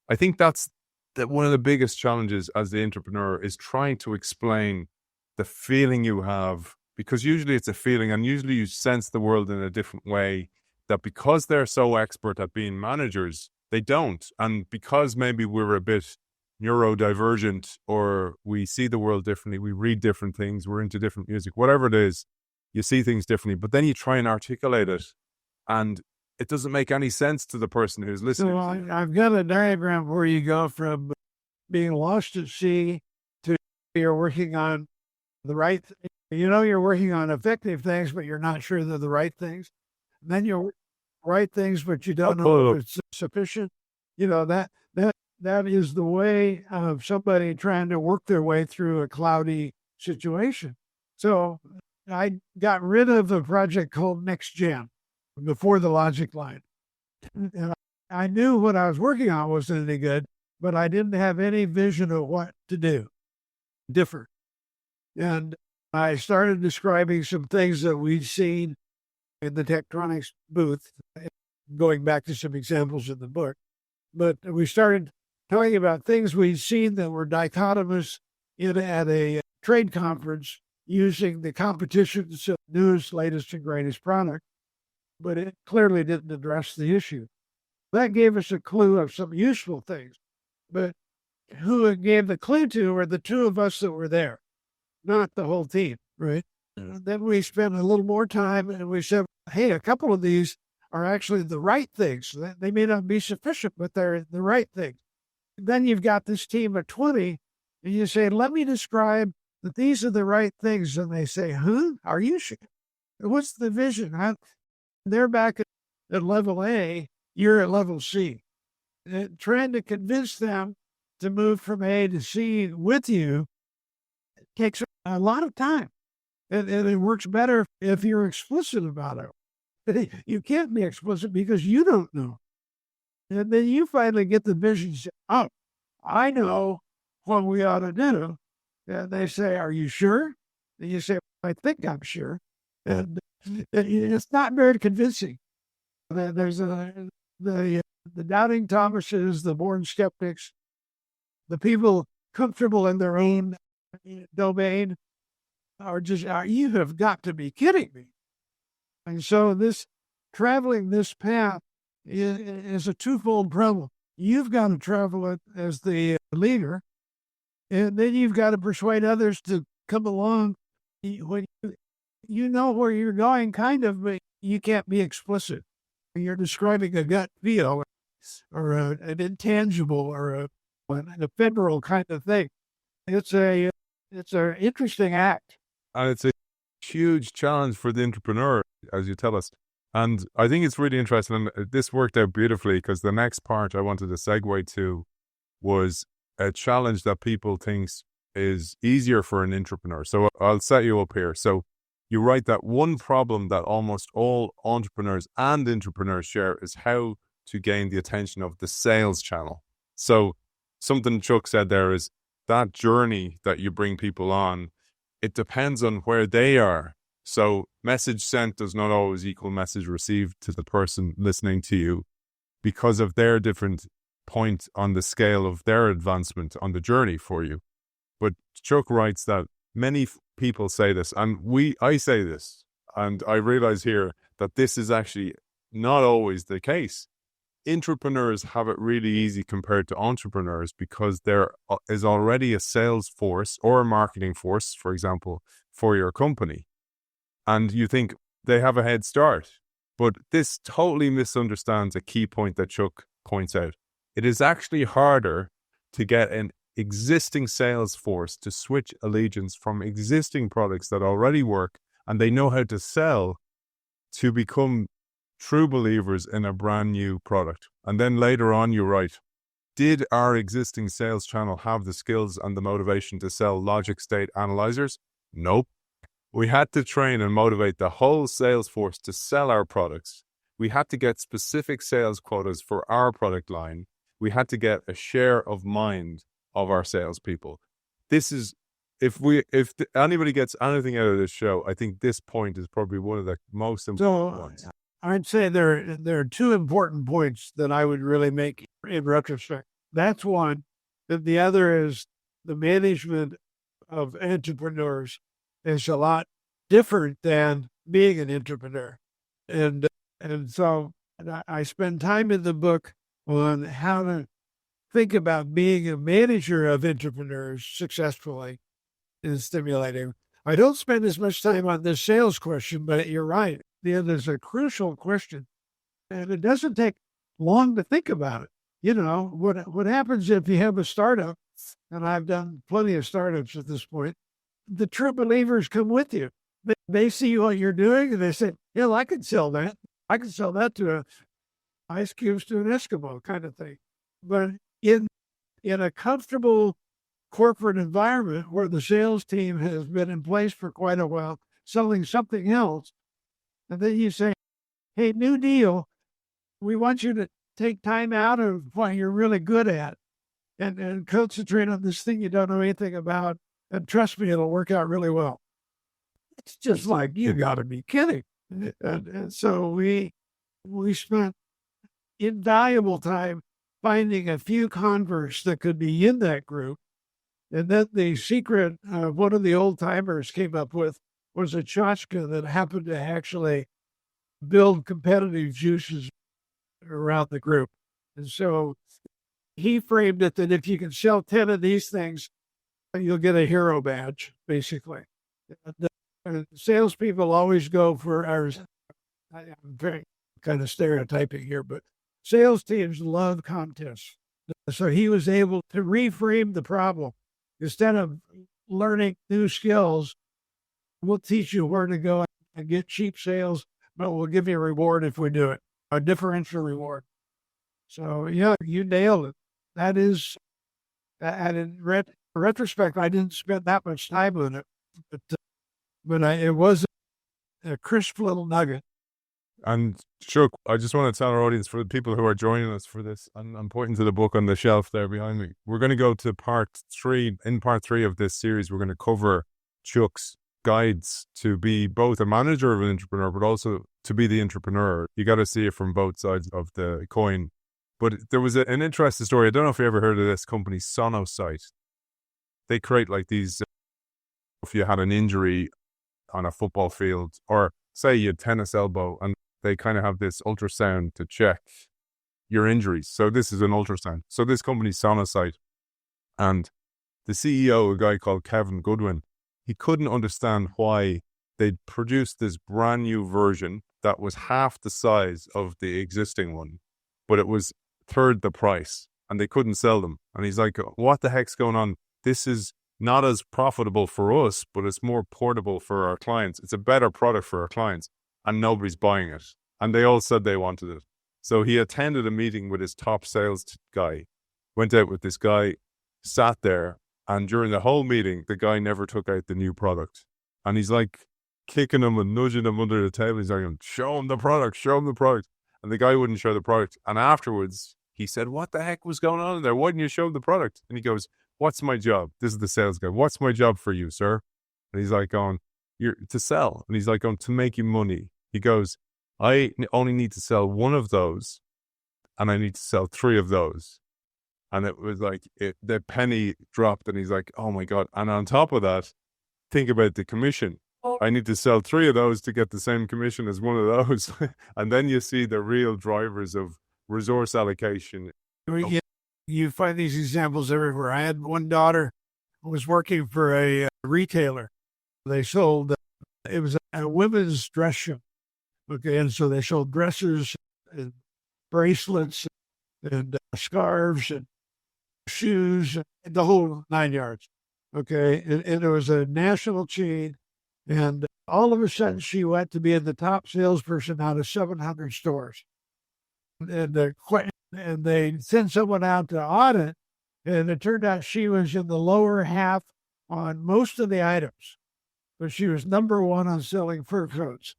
S1: I think that's one of the biggest challenges as the entrepreneur is trying to explain the feeling you have, because usually it's a feeling, and usually you sense the world in a different way, that because they're so expert at being managers, they don't. And because maybe we're a bit neurodivergent, or we see the world differently, we read different things, we're into different music, whatever it is, you see things differently, but then you try and articulate it, and it doesn't make any sense to the person who's listening.
S5: So I've got a diagram where you go from being lost at sea to you're working on the right, you're working on effective things, but you're not sure they're the right things. And then you're right things, but you don't know if it's sufficient. That is the way of somebody trying to work their way through a cloudy situation. So I got rid of a project called Next Gen before the logic line. And I knew what I was working on wasn't any good, but I didn't have any vision of what to do different. And I started describing some things that we'd seen in the Tektronix booth, going back to some examples in the book. But we started talking about things we'd seen that were dichotomous at a trade conference using the competition's newest, latest, and greatest product. But it clearly didn't address the issue. That gave us a clue of some useful things. But who it gave the clue to were the 2 of us that were there, not the whole team, right? And then we spent a little more time and we said, hey, a couple of these are actually the right things. They may not be sufficient, but they're the right things. Then you've got this team of 20 and you say, let me describe that these are the right things. And they say, huh? Are you sure? What's the vision? They're back at level A, you're at level C. And trying to convince them to move from A to C with you takes a lot of time. And it works better if you're explicit about it. You can't be explicit because you don't know. And then you finally get the vision. Say, oh, I know what we ought to do. And they say, are you sure? And you say, I think I'm sure. And it's not very convincing. There's the doubting Thomases, the born skeptics, the people comfortable in their own domain are just, you have got to be kidding me. And so traveling this path is a twofold problem. You've got to travel it as the leader, and then you've got to persuade others to come along. When you know where you're going, kind of, but you can't be explicit. You're describing a gut feel or an intangible or a ephemeral kind of thing. It's an interesting act.
S1: And it's a huge challenge for the entrepreneur, as you tell us. And I think it's really interesting. And this worked out beautifully because the next part I wanted to segue to was a challenge that people think is easier for an entrepreneur. So I'll set you up here. So you write that one problem that almost all entrepreneurs and intrapreneurs share is how to gain the attention of the sales channel. So something Chuck said there is that journey that you bring people on, it depends on where they are. So message sent does not always equal message received to the person listening to you because of their different point on the scale of their advancement on the journey for you. But Chuck writes that many people say this, and I say this, and I realize here that this is actually not always the case. Intrapreneurs have it really easy compared to entrepreneurs because there is already a sales force or a marketing force, for example, for your company. And you think they have a head start. But this totally misunderstands a key point that Chuck points out. It is actually harder to get an existing sales force to switch allegiance from existing products that already work and they know how to sell to become true believers in a brand new product. And then later on, you write, did our existing sales channel have the skills and the motivation to sell logic state analyzers? Nope. We had to train and motivate the whole sales force to sell our products. We had to get specific sales quotas for our product line. We had to get a share of mind of our salespeople. This is, if anybody gets anything out of this show, I think this point is probably one of the most important ones.
S5: I'd say there are two important points that I would really make in retrospect. That's one. And the other is the management of entrepreneurs is a lot different than being an entrepreneur. And so I spend time in the book on how to think about being a manager of entrepreneurs successfully and stimulating. I don't spend as much time on this sales question, but you're right. There's a crucial question, and it doesn't take long to think about it. You know, what happens if you have a startup, and I've done plenty of startups at this point, the true believers come with you. They see what you're doing, and they say, yeah, I can sell that. I can sell that to ice cubes to an Eskimo kind of thing. But in a comfortable corporate environment where the sales team has been in place for quite a while, selling something else, and then you say, hey, new deal, we want you to take time out of what you're really good at and concentrate on this thing you don't know anything about. And trust me, it'll work out really well. It's just like, you got to be kidding. And so we spent invaluable time finding a few converts that could be in that group. And then the secret one of the old timers came up with was a tchotchke that happened to actually build competitive juices around the group. And so he framed it that if you can sell 10 of these things, you'll get a hero badge, basically. Salespeople always go for ours. I'm very kind of stereotyping here, but sales teams love contests. So he was able to reframe the problem. Instead of learning new skills, we'll teach you where to go and get cheap sales, but we'll give you a reward if we do it, a differential reward. So, yeah, you nailed it. That is, and in retrospect, I didn't spend that much time on it, but it was a crisp little nugget.
S1: And Chuck, I just want to tell our audience, for the people who are joining us for this, and I'm pointing to the book on the shelf there behind me. We're going to go to part 3. In part 3 of this series, we're going to cover Chuck's guides to be both a manager of an entrepreneur, but also to be the intrapreneur. You got to see it from both sides of the coin. But there was an interesting story. I don't know if you ever heard of this company, Sonosite. They create like these, if you had an injury on a football field, or say you had tennis elbow, and they kind of have this ultrasound to check your injuries. So this is an ultrasound. So this company, Sonosite, and the CEO, a guy called Kevin Goodwin, he couldn't understand why they'd produced this brand new version that was half the size of the existing one, but it was third the price, and they couldn't sell them. And he's like, what the heck's going on? This is not as profitable for us, but it's more portable for our clients. It's a better product for our clients, and nobody's buying it. And they all said they wanted it. So he attended a meeting with his top sales guy, went out with this guy, sat there, and during the whole meeting, the guy never took out the new product. And he's like kicking him and nudging him under the table. He's like, show him the product, show him the product. And the guy wouldn't show the product. And afterwards, he said, what the heck was going on in there? Why didn't you show him the product? And he goes, what's my job? This is the sales guy. What's my job for you, sir? And he's like going, you're to sell. And he's like, to make you money. He goes, I only need to sell one of those, and I need to sell 3 of those. And it was like, the penny dropped, and he's like, oh my God. And on top of that, think about the commission. I need to sell 3 of those to get the same commission as one of those. And then you see the real drivers of resource allocation.
S5: You find these examples everywhere. I had one daughter who was working for a retailer. They sold, it was a women's dress shop. Okay, and so they sold dresses and bracelets and scarves and shoes, and the whole 9 yards. Okay, and it was a national chain. And all of a sudden, she went to be in the top salesperson out of 700 stores. And they sent someone out to audit, and it turned out she was in the lower half on most of the items. But she was number 1 on selling fur coats.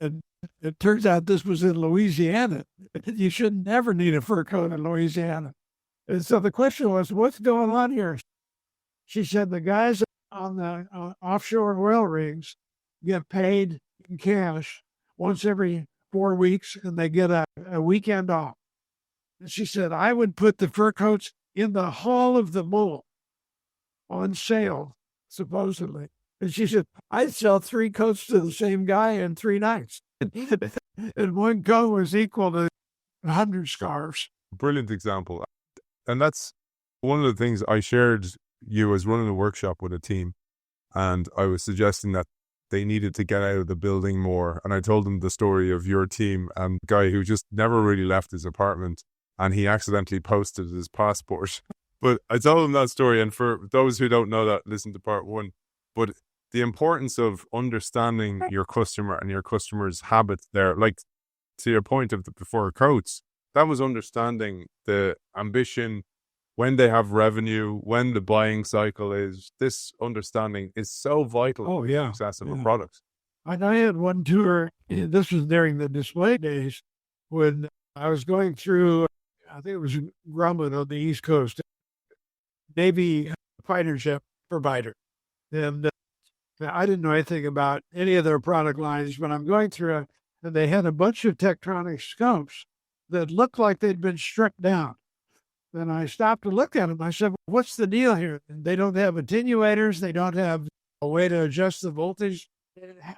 S5: And it turns out this was in Louisiana. You should never need a fur coat in Louisiana. And so the question was, what's going on here? She said the guys on the offshore oil rigs get paid in cash once every 4 weeks, and they get a weekend off. And she said, I would put the fur coats in the hall of the mall on sale, supposedly. And she said, I'd sell 3 coats to the same guy in 3 nights. And one coat was equal to 100 scarves.
S1: Brilliant example. And that's one of the things I shared. You was running a workshop with a team, and I was suggesting that they needed to get out of the building more. And I told them the story of your team and a guy who just never really left his apartment, and he accidentally posted his passport. But I told them that story, and for those who don't know that, listen to part 1. But the importance of understanding your customer and your customer's habits there, like to your point of the before coats, that was understanding the ambition, when they have revenue, when the buying cycle is. This understanding is so vital
S5: Oh,
S1: to
S5: yeah.
S1: the success of
S5: Yeah.
S1: a product.
S5: And I had one tour, this was during the display days, when I was going through, I think it was Grumman on the East Coast, Navy fighter ship provider. And I didn't know anything about any of their product lines, but I'm going through it, and they had a bunch of Tektronix scopes that looked like they'd been stripped down. Then I stopped to look at them. I said, what's the deal here? They don't have attenuators. They don't have a way to adjust the voltage.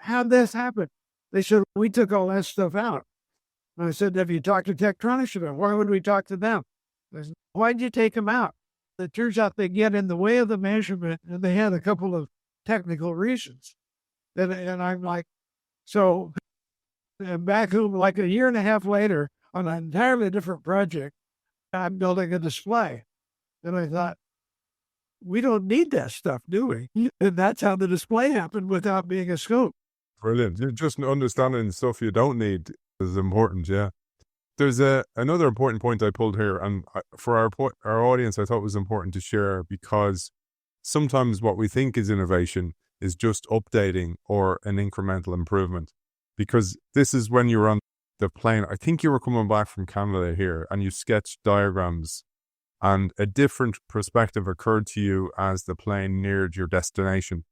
S5: How'd this happen? They said, we took all that stuff out. And I said, have you talked to Tektronix about it? Why would we talk to them? They said, why'd you take them out? It turns out they get in the way of the measurement, and they had a couple of technical reasons. And I'm like, so back home, like a year and a half later, on an entirely different project, I'm building a display. And I thought, we don't need that stuff, do we? And that's how the display happened without being a scope.
S1: Brilliant. You're just understanding the stuff you don't need is important, yeah. There's another important point I pulled here, and for our audience, I thought it was important to share, because sometimes what we think is innovation is just updating or an incremental improvement. Because this is when you're on the plane. I think you were coming back from Canada here, and you sketched diagrams, and a different perspective occurred to you as the plane neared your destination.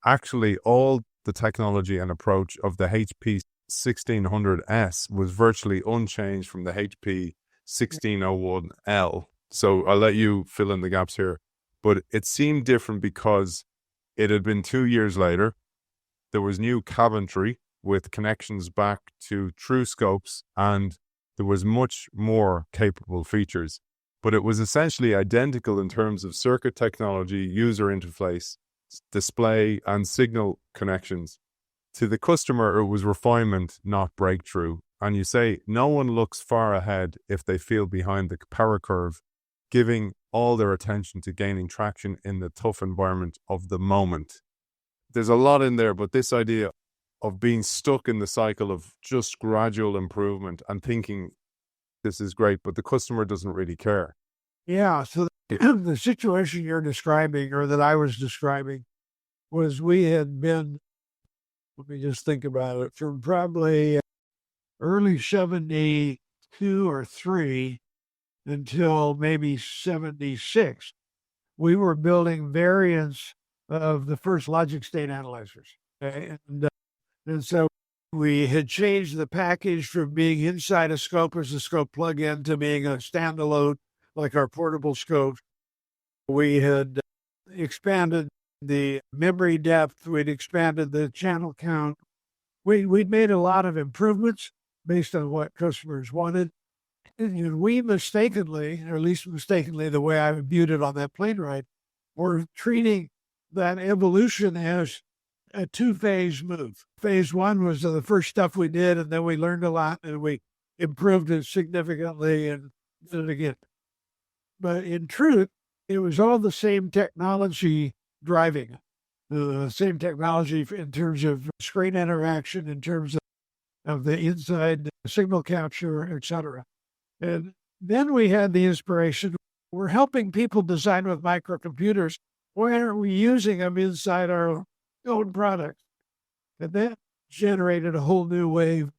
S1: Actually, all the technology and approach of the HP 1600S was virtually unchanged from the HP 1601L. So I'll let you fill in the gaps here. But it seemed different because it had been 2 years later. There was new cabinetry with connections back to true scopes, and there was much more capable features. But it was essentially identical in terms of circuit technology, user interface, display, and signal connections. To the customer, it was refinement, not breakthrough. And you say, no one looks far ahead if they feel behind the power curve, giving all their attention to gaining traction in the tough environment of the moment. There's a lot in there, but this idea of being stuck in the cycle of just gradual improvement and thinking this is great, but the customer doesn't really care.
S5: Yeah, so the situation you're describing, or that I was describing, was we had been, let me just think about it, from probably early 72 or 3 until maybe 76, we were building variants of the first logic state analyzers. And so we had changed the package from being inside a scope as a scope plug-in to being a standalone, like our portable scope. We had expanded the memory depth. We'd expanded the channel count. We'd made a lot of improvements based on what customers wanted. And we mistakenly, or at least mistakenly, the way I viewed it on that plane ride, were treating that evolution as a two-phase move. Phase one was the first stuff we did, and then we learned a lot, and we improved it significantly and did it again. But in truth, it was all the same technology driving it. The same technology in terms of screen interaction, in terms of the inside signal capture, etc. And then we had the inspiration. We're helping people design with microcomputers. Why aren't we using them inside our own products? And that generated a whole new wave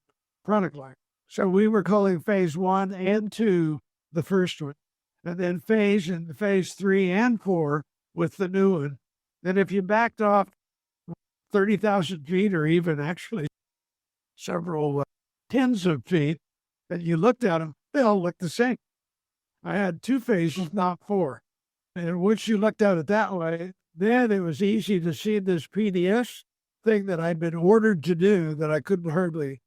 S5: product line. So we were calling phase 1 and 2 the first one, and then phase 3 and 4 with the new one. Then if you backed off 30,000 feet, or even actually several tens of feet, and you looked at them, they all looked the same. I had 2 phases, not 4. And once you looked at it that way, then it was easy to see this PDS thing that I'd been ordered to do that I couldn't hardly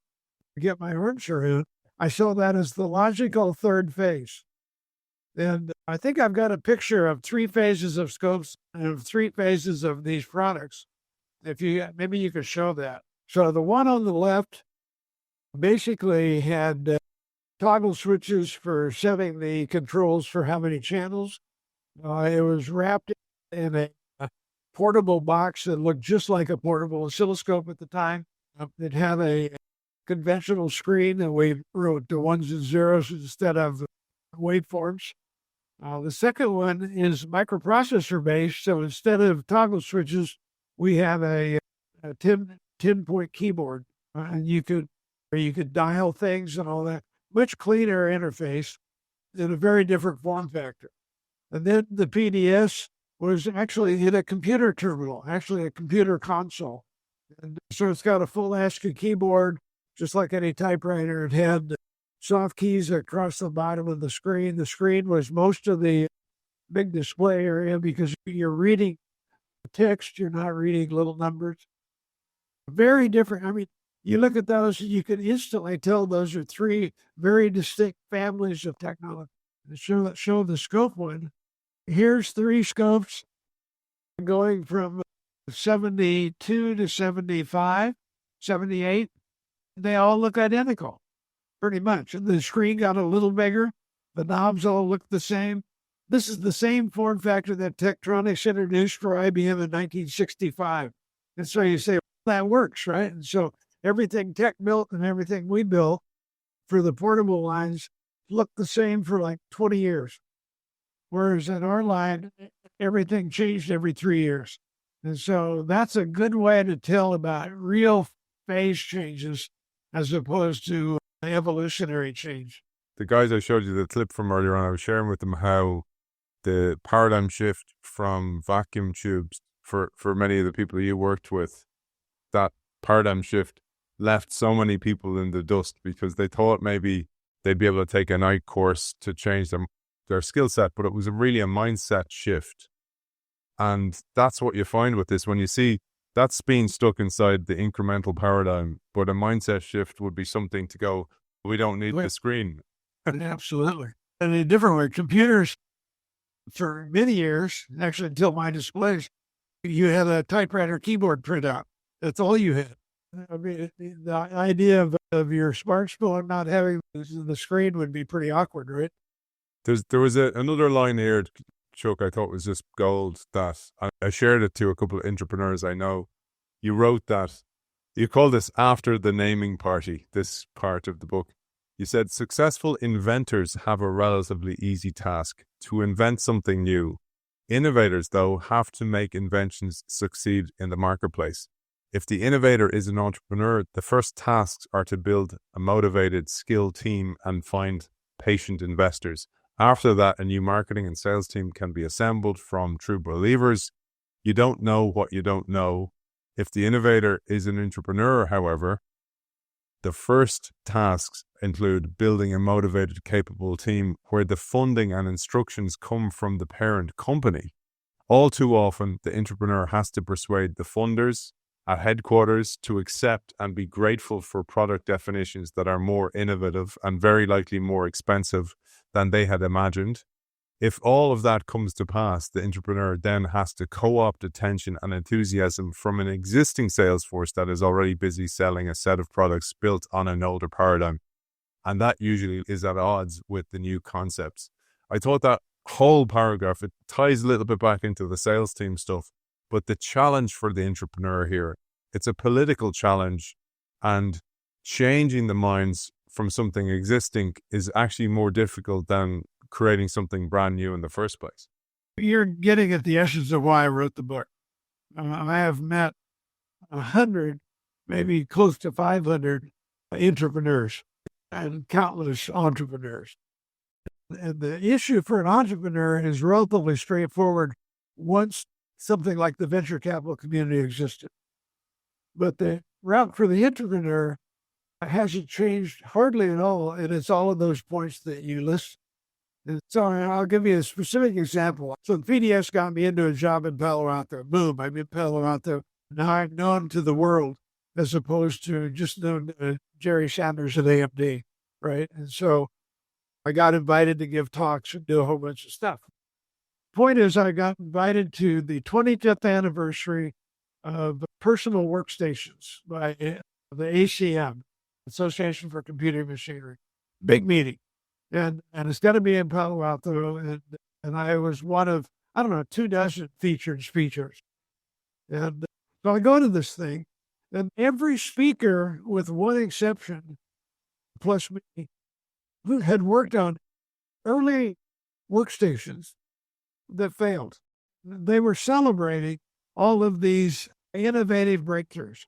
S5: get my arms around. I saw that as the logical third phase. And I think I've got a picture of 3 phases of scopes and 3 phases of these products. Maybe you could show that. So the one on the left basically had toggle switches for setting the controls for how many channels. It was wrapped in a portable box that looked just like a portable oscilloscope at the time. It had a conventional screen, and we wrote the ones and zeros instead of waveforms. The second one is microprocessor based, so instead of toggle switches, we have a 10-point keyboard, and you could dial things and all that. Much cleaner interface in a very different form factor. And then the PDS was actually in a computer terminal, actually a computer console. And so it's got a full ASCII keyboard, just like any typewriter. It had soft keys across the bottom of the screen. The screen was most of the big display area because you're reading text, you're not reading little numbers. Very different. I mean, you look at those, you can instantly tell those are 3 very distinct families of technology. Show the scope one. Here's 3 scopes going from 72 to 75, 78. They all look identical, pretty much. And the screen got a little bigger. The knobs all look the same. This is the same form factor that Tektronix introduced for IBM in 1965. And so you say, well, that works, right? And so everything Tech built and everything we built for the portable lines looked the same for like 20 years. Whereas in our line, everything changed every 3 years. And so that's a good way to tell about real phase changes as opposed to evolutionary change.
S1: The guys I showed you the clip from earlier on, I was sharing with them how the paradigm shift from vacuum tubes for many of the people you worked with, that paradigm shift left so many people in the dust because they thought maybe they'd be able to take a night course to change their skill set, but it was really a mindset shift. And that's what you find with this when you see that's being stuck inside the incremental paradigm, but a mindset shift would be something to go, we don't need the screen.
S5: Absolutely. And in a different way, computers for many years, actually until my displays, you had a typewriter keyboard printout. That's all you had. I mean, the idea of your smartphone not having the screen would be pretty awkward, right?
S1: There was another line here, Chuck, I thought was just gold, that I shared it to a couple of intrapreneurs I know. You wrote that, you call this after the naming party, this part of the book. You said, successful inventors have a relatively easy task, to invent something new. Innovators, though, have to make inventions succeed in the marketplace. If the innovator is an entrepreneur, the first tasks are to build a motivated, skilled team and find patient investors. After that, a new marketing and sales team can be assembled from true believers. You don't know what you don't know. If the innovator is an intrapreneur, however, the first tasks include building a motivated, capable team where the funding and instructions come from the parent company. All too often, the intrapreneur has to persuade the funders at headquarters to accept and be grateful for product definitions that are more innovative and very likely more expensive than they had imagined. If all of that comes to pass, the intrapreneur then has to co-opt attention and enthusiasm from an existing sales force that is already busy selling a set of products built on an older paradigm. And that usually is at odds with the new concepts. I thought that whole paragraph, it ties a little bit back into the sales team stuff, but the challenge for the intrapreneur here, it's a political challenge, and changing the minds from something existing is actually more difficult than creating something brand new in the first place.
S5: You're getting at the essence of why I wrote the book. I have met 100, maybe close to 500 entrepreneurs and countless entrepreneurs. And the issue for an entrepreneur is relatively straightforward once something like the venture capital community existed. But the route for the entrepreneur hasn't changed hardly at all, and it's all of those points that you list. And so I'll give you a specific example. So PDS got me into a job in Palo Alto. Boom, I'm in Palo Alto. Now I'm known to the world as opposed to just known to Jerry Sanders at AMD, right? And so I got invited to give talks and do a whole bunch of stuff. Point is, I got invited to the 25th anniversary of personal workstations by the ACM, Association for Computing Machinery. Big meeting. And it's going to be in Palo Alto. And I was one of, 24 featured speakers. And so I go to this thing, and every speaker, with one exception, plus me, who had worked on early workstations that failed. They were celebrating all of these innovative breakthroughs.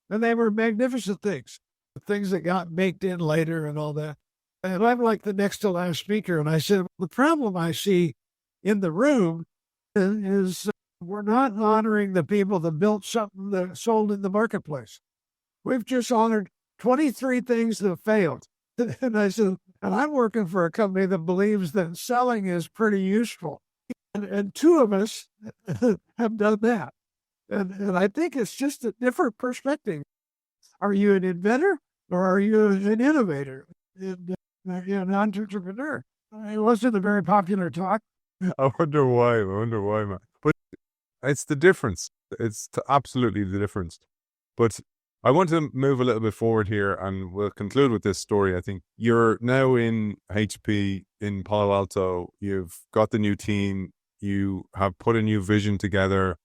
S5: And they were magnificent things that got baked in later and all that. And I'm like the next to last speaker. And I said, the problem I see in the room is we're not honoring the people that built something that sold in the marketplace. We've just honored 23 things that failed. And I said, and I'm working for a company that believes that selling is pretty useful. And two of us have done that. And I think it's just a different perspective. Are you an inventor or are you an innovator? And an entrepreneur. It wasn't a very popular talk.
S1: I wonder why, man. But it's the difference. It's absolutely the difference. But I want to move a little bit forward here, and we'll conclude with this story. I think you're now in HP in Palo Alto. You've got the new team. You have put a new vision together,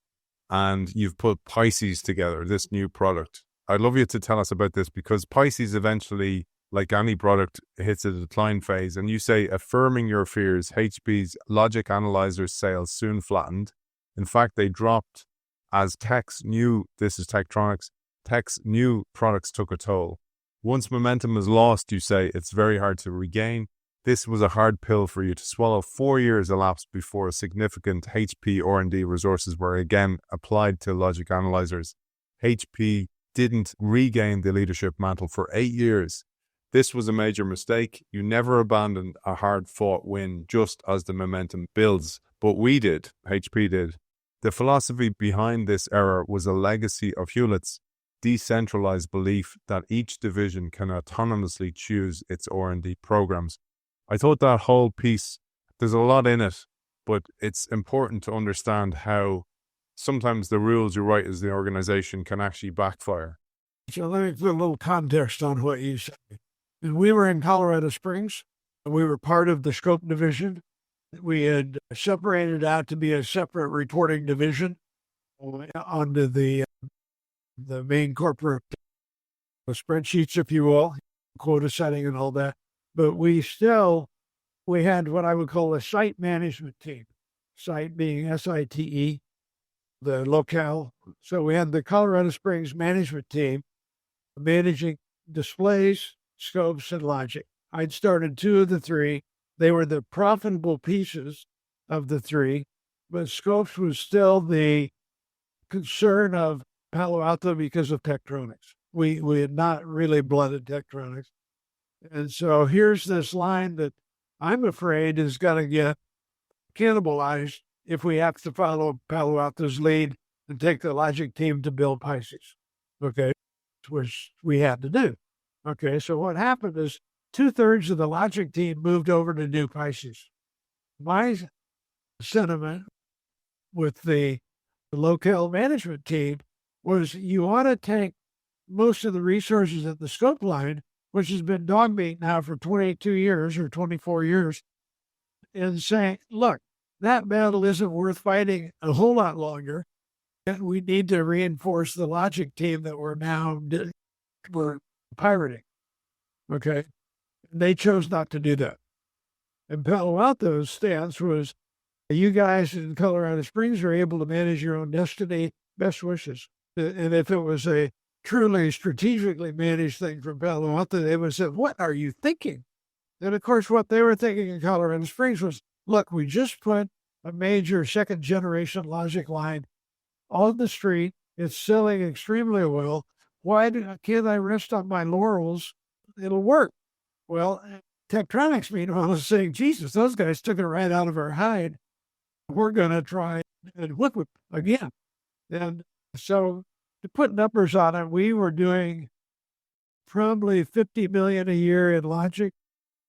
S1: and you've put Pisces together, this new product. I'd love you to tell us about this, because Pisces eventually, like any product, hits a decline phase. And you say, affirming your fears, HP's logic analyzer sales soon flattened. In fact, they dropped as Tech's new products took a toll. Once momentum is lost, you say, it's very hard to regain. This was a hard pill for you to swallow. 4 years elapsed before significant HP R&D resources were again applied to logic analyzers. HP didn't regain the leadership mantle for 8 years. This was a major mistake. You never abandoned a hard-fought win just as the momentum builds. But we did. HP did. The philosophy behind this error was a legacy of Hewlett's decentralized belief that each division can autonomously choose its R&D programs. I thought that whole piece, there's a lot in it, but it's important to understand how sometimes the rules you write as the organization can actually backfire.
S5: So let me put a little context on what you said. We were in Colorado Springs. We were part of the scope division. We had separated out to be a separate reporting division onto the main corporate spreadsheets, if you will, quota setting and all that. But we had what I would call a site management team, site being SITE, the locale. So we had the Colorado Springs management team managing displays, scopes, and logic. I'd started 2 of the 3. They were the profitable pieces of the 3, but scopes was still the concern of Palo Alto because of Tektronix. We had not really blended Tektronix. And so here's this line that I'm afraid is going to get cannibalized if we have to follow Palo Alto's lead and take the logic team to build Pisces. Okay, which we had to do. Okay, so what happened is 2/3 of the logic team moved over to do Pisces. My sentiment with the locale management team was you ought to take most of the resources at the scope line, which has been dog meat now for 22 years or 24 years, and say, look, that battle isn't worth fighting a whole lot longer. And we need to reinforce the logic team that we're pirating. Okay. And they chose not to do that. And Palo Alto's stance was, you guys in Colorado Springs are able to manage your own destiny, best wishes. And if it was a truly strategically managed thing from Palo Alto, they would have said, what are you thinking? And of course, what they were thinking in Colorado Springs was, look, we just put a major second generation logic line on the street. It's selling extremely well. Why can't I rest on my laurels? It'll work. Well, Tektronix, meanwhile, is saying, Jesus, those guys took it right out of our hide. We're going to try and whip it again. And so to put numbers on it, we were doing probably $50 million a year in logic.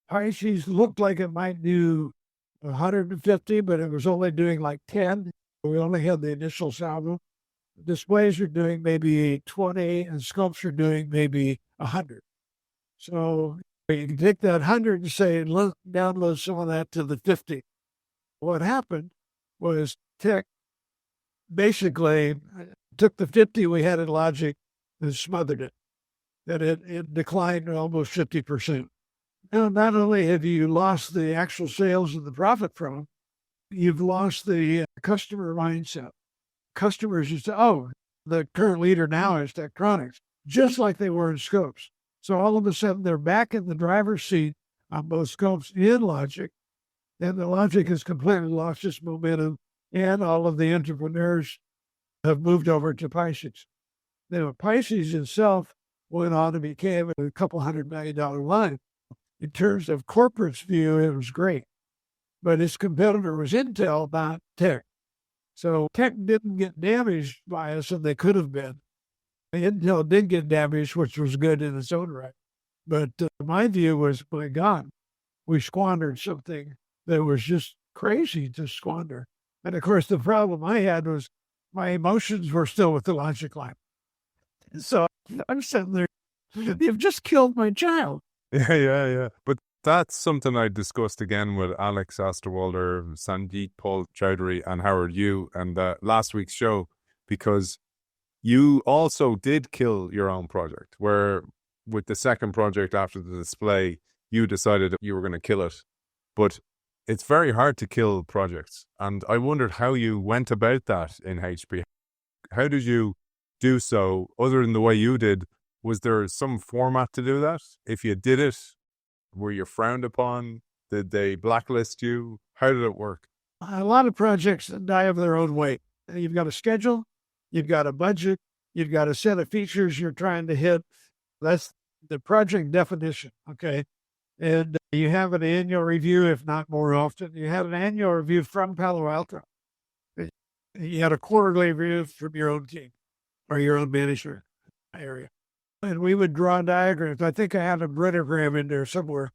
S5: Pisces looked like it might do 150, but it was only doing like 10. We only had the initial salvo. Displays are doing maybe 20, and scopes are doing maybe 100. So you can take that 100 and say, look, download some of that to the 50. What happened was Tech basically took the 50 we had in logic and smothered it. That it declined almost 50%. Now, not only have you lost the actual sales and the profit from them, you've lost the customer mindset. Customers used to, oh, the current leader now is Tektronix, just like they were in scopes. So all of a sudden, they're back in the driver's seat on both scopes and logic, and the logic has completely lost its momentum, and all of the entrepreneurs have moved over to Pisces. Now, Pisces itself went on to become a couple $100 million line. In terms of corporate's view, it was great. But its competitor was Intel, not Tech. So Tech didn't get damaged by us, and they could have been. Intel did get damaged, which was good in its own right. But my view was, my God, we squandered something that was just crazy to squander. And of course, the problem I had was my emotions were still with the logic line. So I'm sitting there, you've just killed my child.
S1: Yeah. But that's something I discussed again with Alex Osterwalder, Sandeep Paul Chowdhury, and Howard Yu, and last week's show, because you also did kill your own project, where with the second project after the display, you decided you were going to kill it. But it's very hard to kill projects. And I wondered how you went about that in HP. How did you do so, other than the way you did? Was there some format to do that? If you did it, were you frowned upon? Did they blacklist you? How did it work?
S5: A lot of projects die of their own weight. You've got a schedule, you've got a budget, you've got a set of features you're trying to hit. That's the project definition, okay? And you have an annual review, if not more often. You had an annual review from Palo Alto. You had a quarterly review from your own team or your own management area. And we would draw diagrams. I think I had a Brennogram in there somewhere.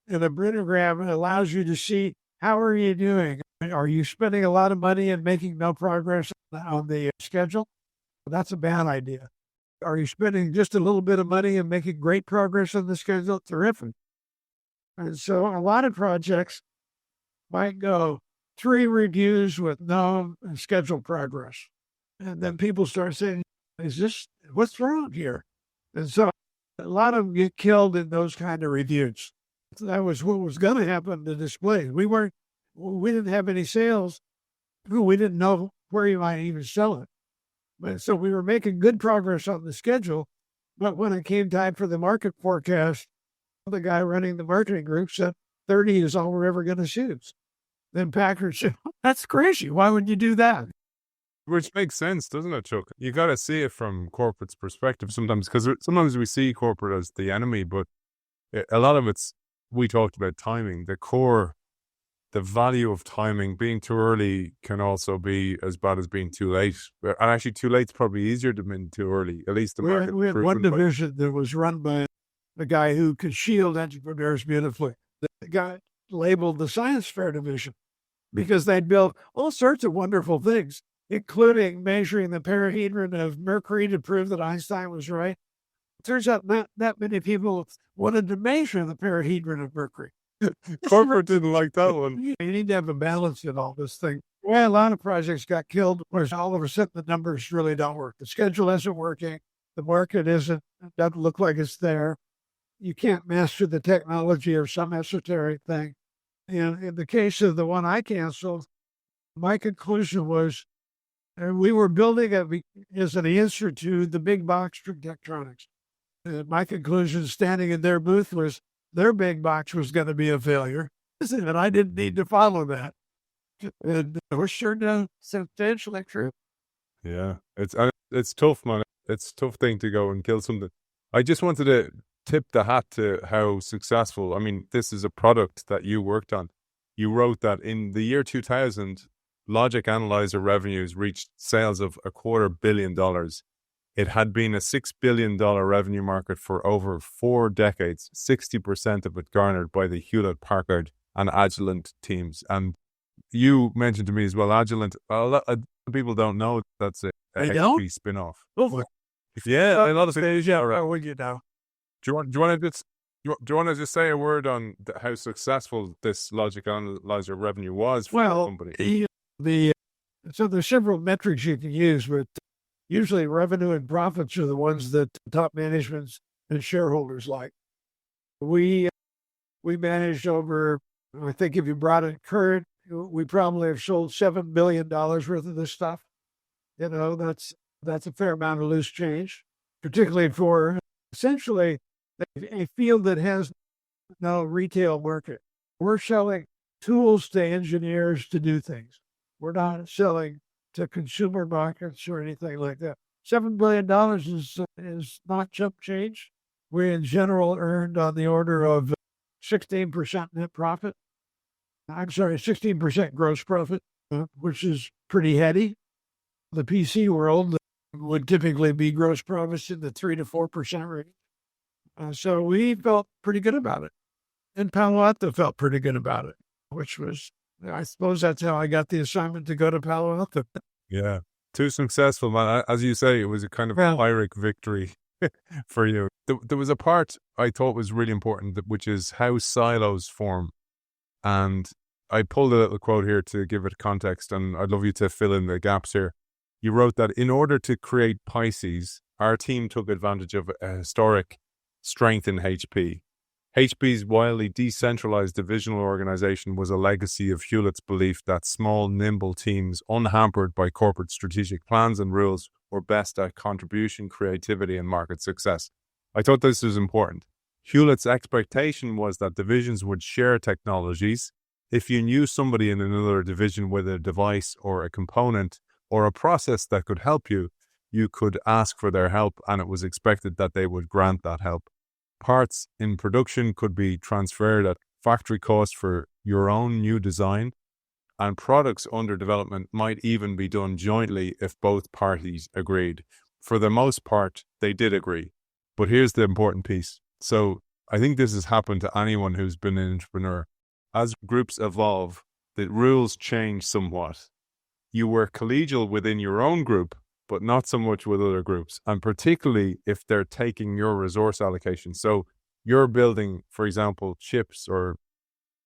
S5: And a Brennogram allows you to see, how are you doing? Are you spending a lot of money and making no progress on the schedule? That's a bad idea. Are you spending just a little bit of money and making great progress on the schedule? Terrific. And so a lot of projects might go 3 reviews with no schedule progress. And then people start saying, what's wrong here? And so a lot of them get killed in those kind of reviews. That was what was going to happen to displays. We didn't have any sales. We didn't know where you might even sell it. But so we were making good progress on the schedule. But when it came time for the market forecast, the guy running the marketing group said 30 is all we're ever going to shoot. Then Packard said, that's crazy. Why would you do that?
S1: Which makes sense, doesn't it, Chuck? You got to see it from corporate's perspective sometimes, because sometimes we see corporate as the enemy, but a lot of it's, we talked about timing, the value of timing. Being too early can also be as bad as being too late. And actually, too late's probably easier than too early, at least the market.
S5: We had one division that was run by a guy who could shield entrepreneurs beautifully. The guy labeled the science fair division because they'd built all sorts of wonderful things, including measuring the parahedron of Mercury to prove that Einstein was right. It turns out not that many people wanted to measure the parahedron of Mercury.
S1: Corporate didn't like that one.
S5: You need to have a balance in all this thing. Well, a lot of projects got killed because all of a sudden the numbers really don't work. The schedule isn't working. The market doesn't look like it's there. You can't master the technology or some esoteric thing. And in the case of the one I canceled, my conclusion was we were building as an answer to the big box for electronics. And my conclusion, standing in their booth, was their big box was going to be a failure. And I didn't need to follow that. And we're sure down substantially true.
S1: Yeah, it's tough, man. It's a tough thing to go and kill something. I just wanted to tip the hat to how successful. I mean, this is a product that you worked on. You wrote that in the year 2000, Logic Analyzer revenues reached sales of $250 million. It had been a $6 billion revenue market for over 4 decades, 60% of it garnered by the Hewlett-Packard and Agilent teams. And you mentioned to me as well, Agilent, a lot of people don't know that's a HP spin-off.
S5: Oh,
S1: yeah, a lot of things.
S5: yeah, right. What you know?
S1: Do you want to just say a word on how successful this Logic Analyzer revenue was for the company?
S5: So there's several metrics you can use, but usually revenue and profits are the ones that top managements and shareholders like. We managed over, I think if you brought it current, we probably have sold $7 billion worth of this stuff. You know, that's a fair amount of loose change, particularly for essentially a field that has no retail market. We're selling tools to engineers to do things. We're not selling to consumer markets or anything like that. $7 billion is not chump change. We in general earned on the order of 16% net profit. 16% gross profit, which is pretty heady. The PC world would typically be gross profits in the 3 to 4% range. So we felt pretty good about it. And Palo Alto felt pretty good about it, which was, I suppose that's how I got the assignment to go to Palo Alto.
S1: Yeah, too successful, man. As you say, it was a kind of Pyrrhic victory for you. There was a part I thought was really important, which is how silos form. And I pulled a little quote here to give it context, and I'd love you to fill in the gaps here. You wrote that in order to create Pisces, our team took advantage of a historic strength in HP. HP's wildly decentralized divisional organization was a legacy of Hewlett's belief that small, nimble teams, unhampered by corporate strategic plans and rules, were best at contribution, creativity, and market success. I thought this was important. Hewlett's expectation was that divisions would share technologies. If you knew somebody in another division with a device or a component or a process that could help you, you could ask for their help, and it was expected that they would grant that help. Parts in production could be transferred at factory cost for your own new design, and products under development might even be done jointly if both parties agreed. For the most part, they did agree. But here's the important piece. So I think this has happened to anyone who's been an entrepreneur. As groups evolve, the rules change somewhat. You were collegial within your own group, but not so much with other groups, and particularly if they're taking your resource allocation. So you're building, for example, chips or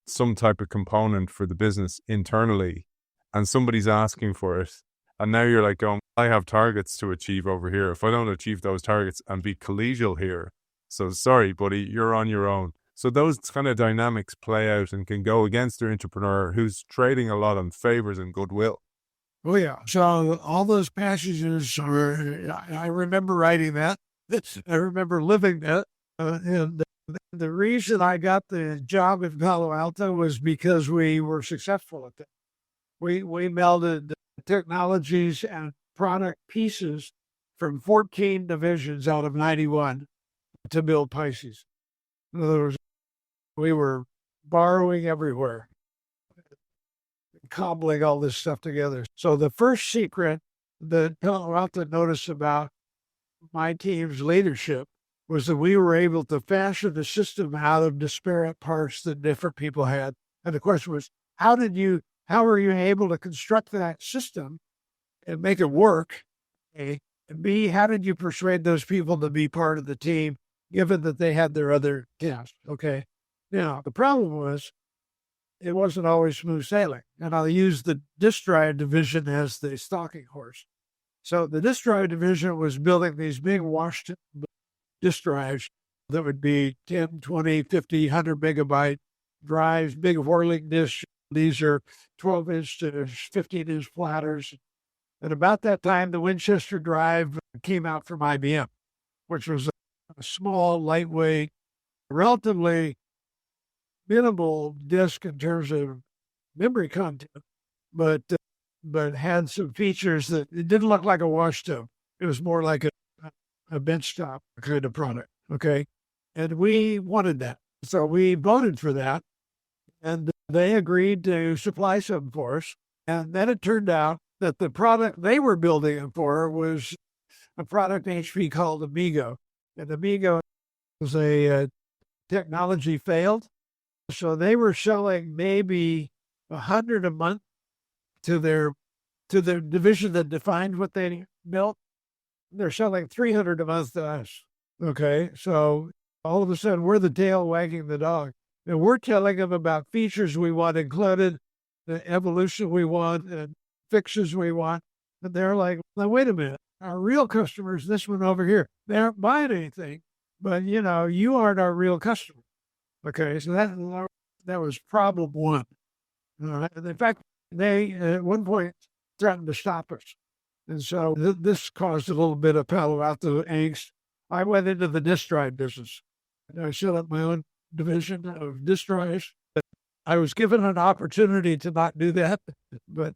S1: some type of component for the business internally, and somebody's asking for it, and now you're like going, I have targets to achieve over here. If I don't achieve those targets and be collegial here, so sorry, buddy, you're on your own. So those kind of dynamics play out and can go against their entrepreneur who's trading a lot on favors and goodwill.
S5: Oh, yeah. So all those passages, I remember writing that. I remember living that. And the reason I got the job at Palo Alto was because we were successful at that. We melded technologies and product pieces from 14 divisions out of 91 to build Pisces. In other words, we were borrowing everywhere, cobbling all this stuff together. So the first secret that Palo Alto noticed about my team's leadership was that we were able to fashion a system out of disparate parts that different people had. And the question was, how are you able to construct that system and make it work? A, and B, how did you persuade those people to be part of the team, given that they had their other tasks? Okay. Now, the problem was it wasn't always smooth sailing. And I'll use the disk drive division as the stalking horse. So the disk drive division was building these big washed disk drives that would be 10, 20, 50, 100 megabyte drives, big whirling disks. These are 12-inch to 15-inch platters. And about that time, the Winchester drive came out from IBM, which was a small, lightweight, relatively minimal disk in terms of memory content, but had some features that it didn't look like a wash tub. It was more like a benchtop kind of product, okay? And we wanted that. So we voted for that, and they agreed to supply some for us. And then it turned out that the product they were building it for was a product HP called Amigo. And Amigo was a technology failed. So they were selling maybe 100 a month to their division that defined what they built. They're selling 300 a month to us. Okay, so all of a sudden we're the tail wagging the dog, and we're telling them about features we want included, the evolution we want, and fixes we want. And they're like, "Now wait a minute, our real customers, this one over here, they aren't buying anything, but you aren't our real customer." Okay, so that was problem one. All right. And in fact, they at one point threatened to stop us. And so this caused a little bit of Palo Alto angst. I went into the disk drive business. I set up my own division of disk drives. I was given an opportunity to not do that, but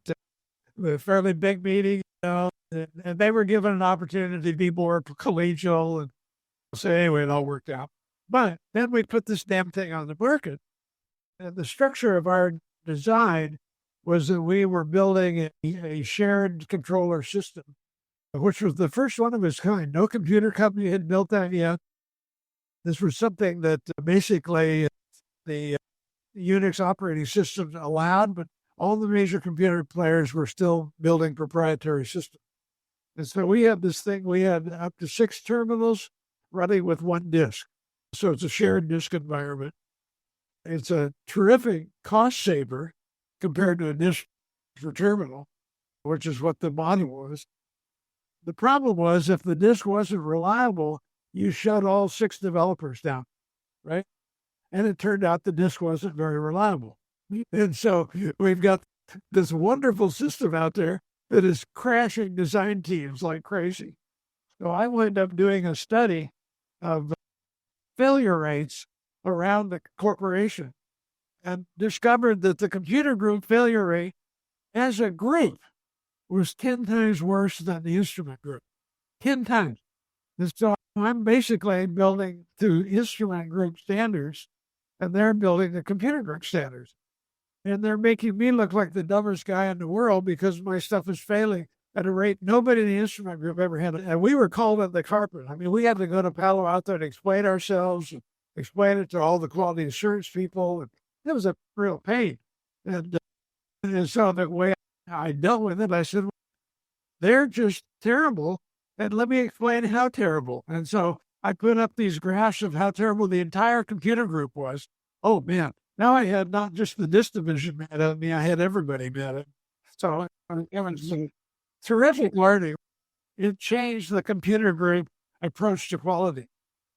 S5: a fairly big meeting, and they were given an opportunity to be more collegial. And so anyway, it all worked out. But then we put this damn thing on the market. And the structure of our design was that we were building a shared controller system, which was the first one of its kind. No computer company had built that yet. This was something that basically the Unix operating system allowed, but all the major computer players were still building proprietary systems. And so we had this thing, we had up to 6 terminals running with one disk. So it's a shared disk environment. It's a terrific cost saver compared to a disk for terminal, which is what the model was. The problem was if the disk wasn't reliable, you shut all 6 developers down, right? And it turned out the disk wasn't very reliable. And so we've got this wonderful system out there that is crashing design teams like crazy. So I wound up doing a study of failure rates around the corporation and discovered that the computer group failure rate as a group was 10 times worse than the instrument group. 10 times. And so I'm basically building to instrument group standards, and they're building the computer group standards. And they're making me look like the dumbest guy in the world because my stuff is failing at a rate nobody in the instrument group ever had. And we were called on the carpet. I mean, we had to go to Palo Alto and explain ourselves, and explain it to all the quality assurance people. And it was a real pain. And so the way I dealt with it, I said, they're just terrible. And let me explain how terrible. And so I put up these graphs of how terrible the entire computer group was. Oh, man. Now I had not just the disk division mad at me, I had everybody mad at me. So it was terrific learning. It changed the computer group approach to quality.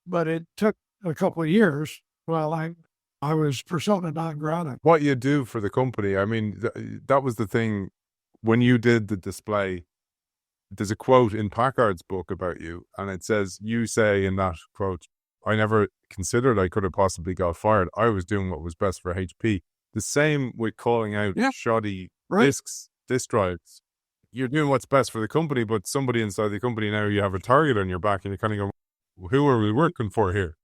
S5: But it took a couple of years while I was persona non grata.
S1: What you do for the company, I mean, that was the thing when you did the display. There's a quote in Packard's book about you, and it says, you say in that quote, I never considered I could have possibly got fired. I was doing what was best for HP. The same with calling out shoddy disk drives. you're doing what's best for the company, but somebody inside the company now, you have a target on your back and you're kind of going, who are we working for here?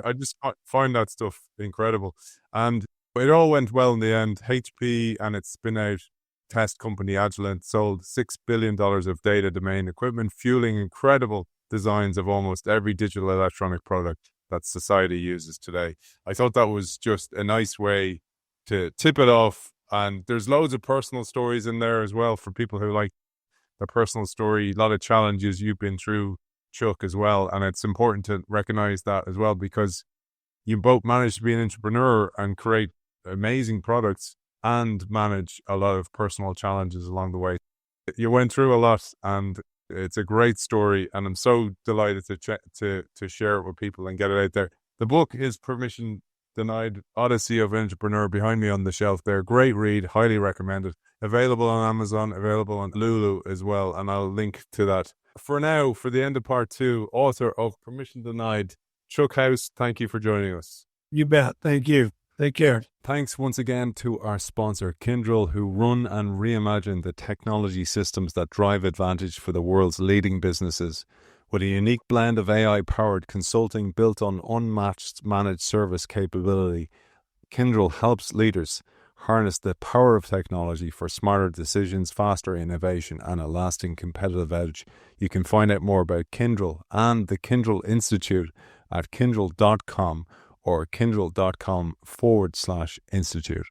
S1: I just find that stuff incredible. And it all went well in the end. HP and its spin-out test company Agilent sold $6 billion of data domain equipment, fueling incredible designs of almost every digital electronic product that society uses today. I thought that was just a nice way to tip it off. And there's loads of personal stories in there as well for people who like the personal story, a lot of challenges you've been through, Chuck, as well. And it's important to recognize that as well, because you both managed to be an entrepreneur and create amazing products and manage a lot of personal challenges along the way. You went through a lot, and it's a great story, and I'm so delighted to share it with people and get it out there. The book is Permission Denied, Odyssey of an Entrepreneur, behind me on the shelf there. Great read, highly recommended. Available on Amazon, available on Lulu as well, and I'll link to that. For now, for the end of part 2, author of Permission Denied, Chuck House, thank you for joining us.
S5: You bet. Thank you. Take care.
S1: Thanks once again to our sponsor, Kyndryl, who run and reimagine the technology systems that drive advantage for the world's leading businesses. With a unique blend of AI-powered consulting built on unmatched managed service capability, Kyndryl helps leaders harness the power of technology for smarter decisions, faster innovation, and a lasting competitive edge. You can find out more about Kyndryl and the Kyndryl Institute at kyndryl.com or kyndryl.com/institute.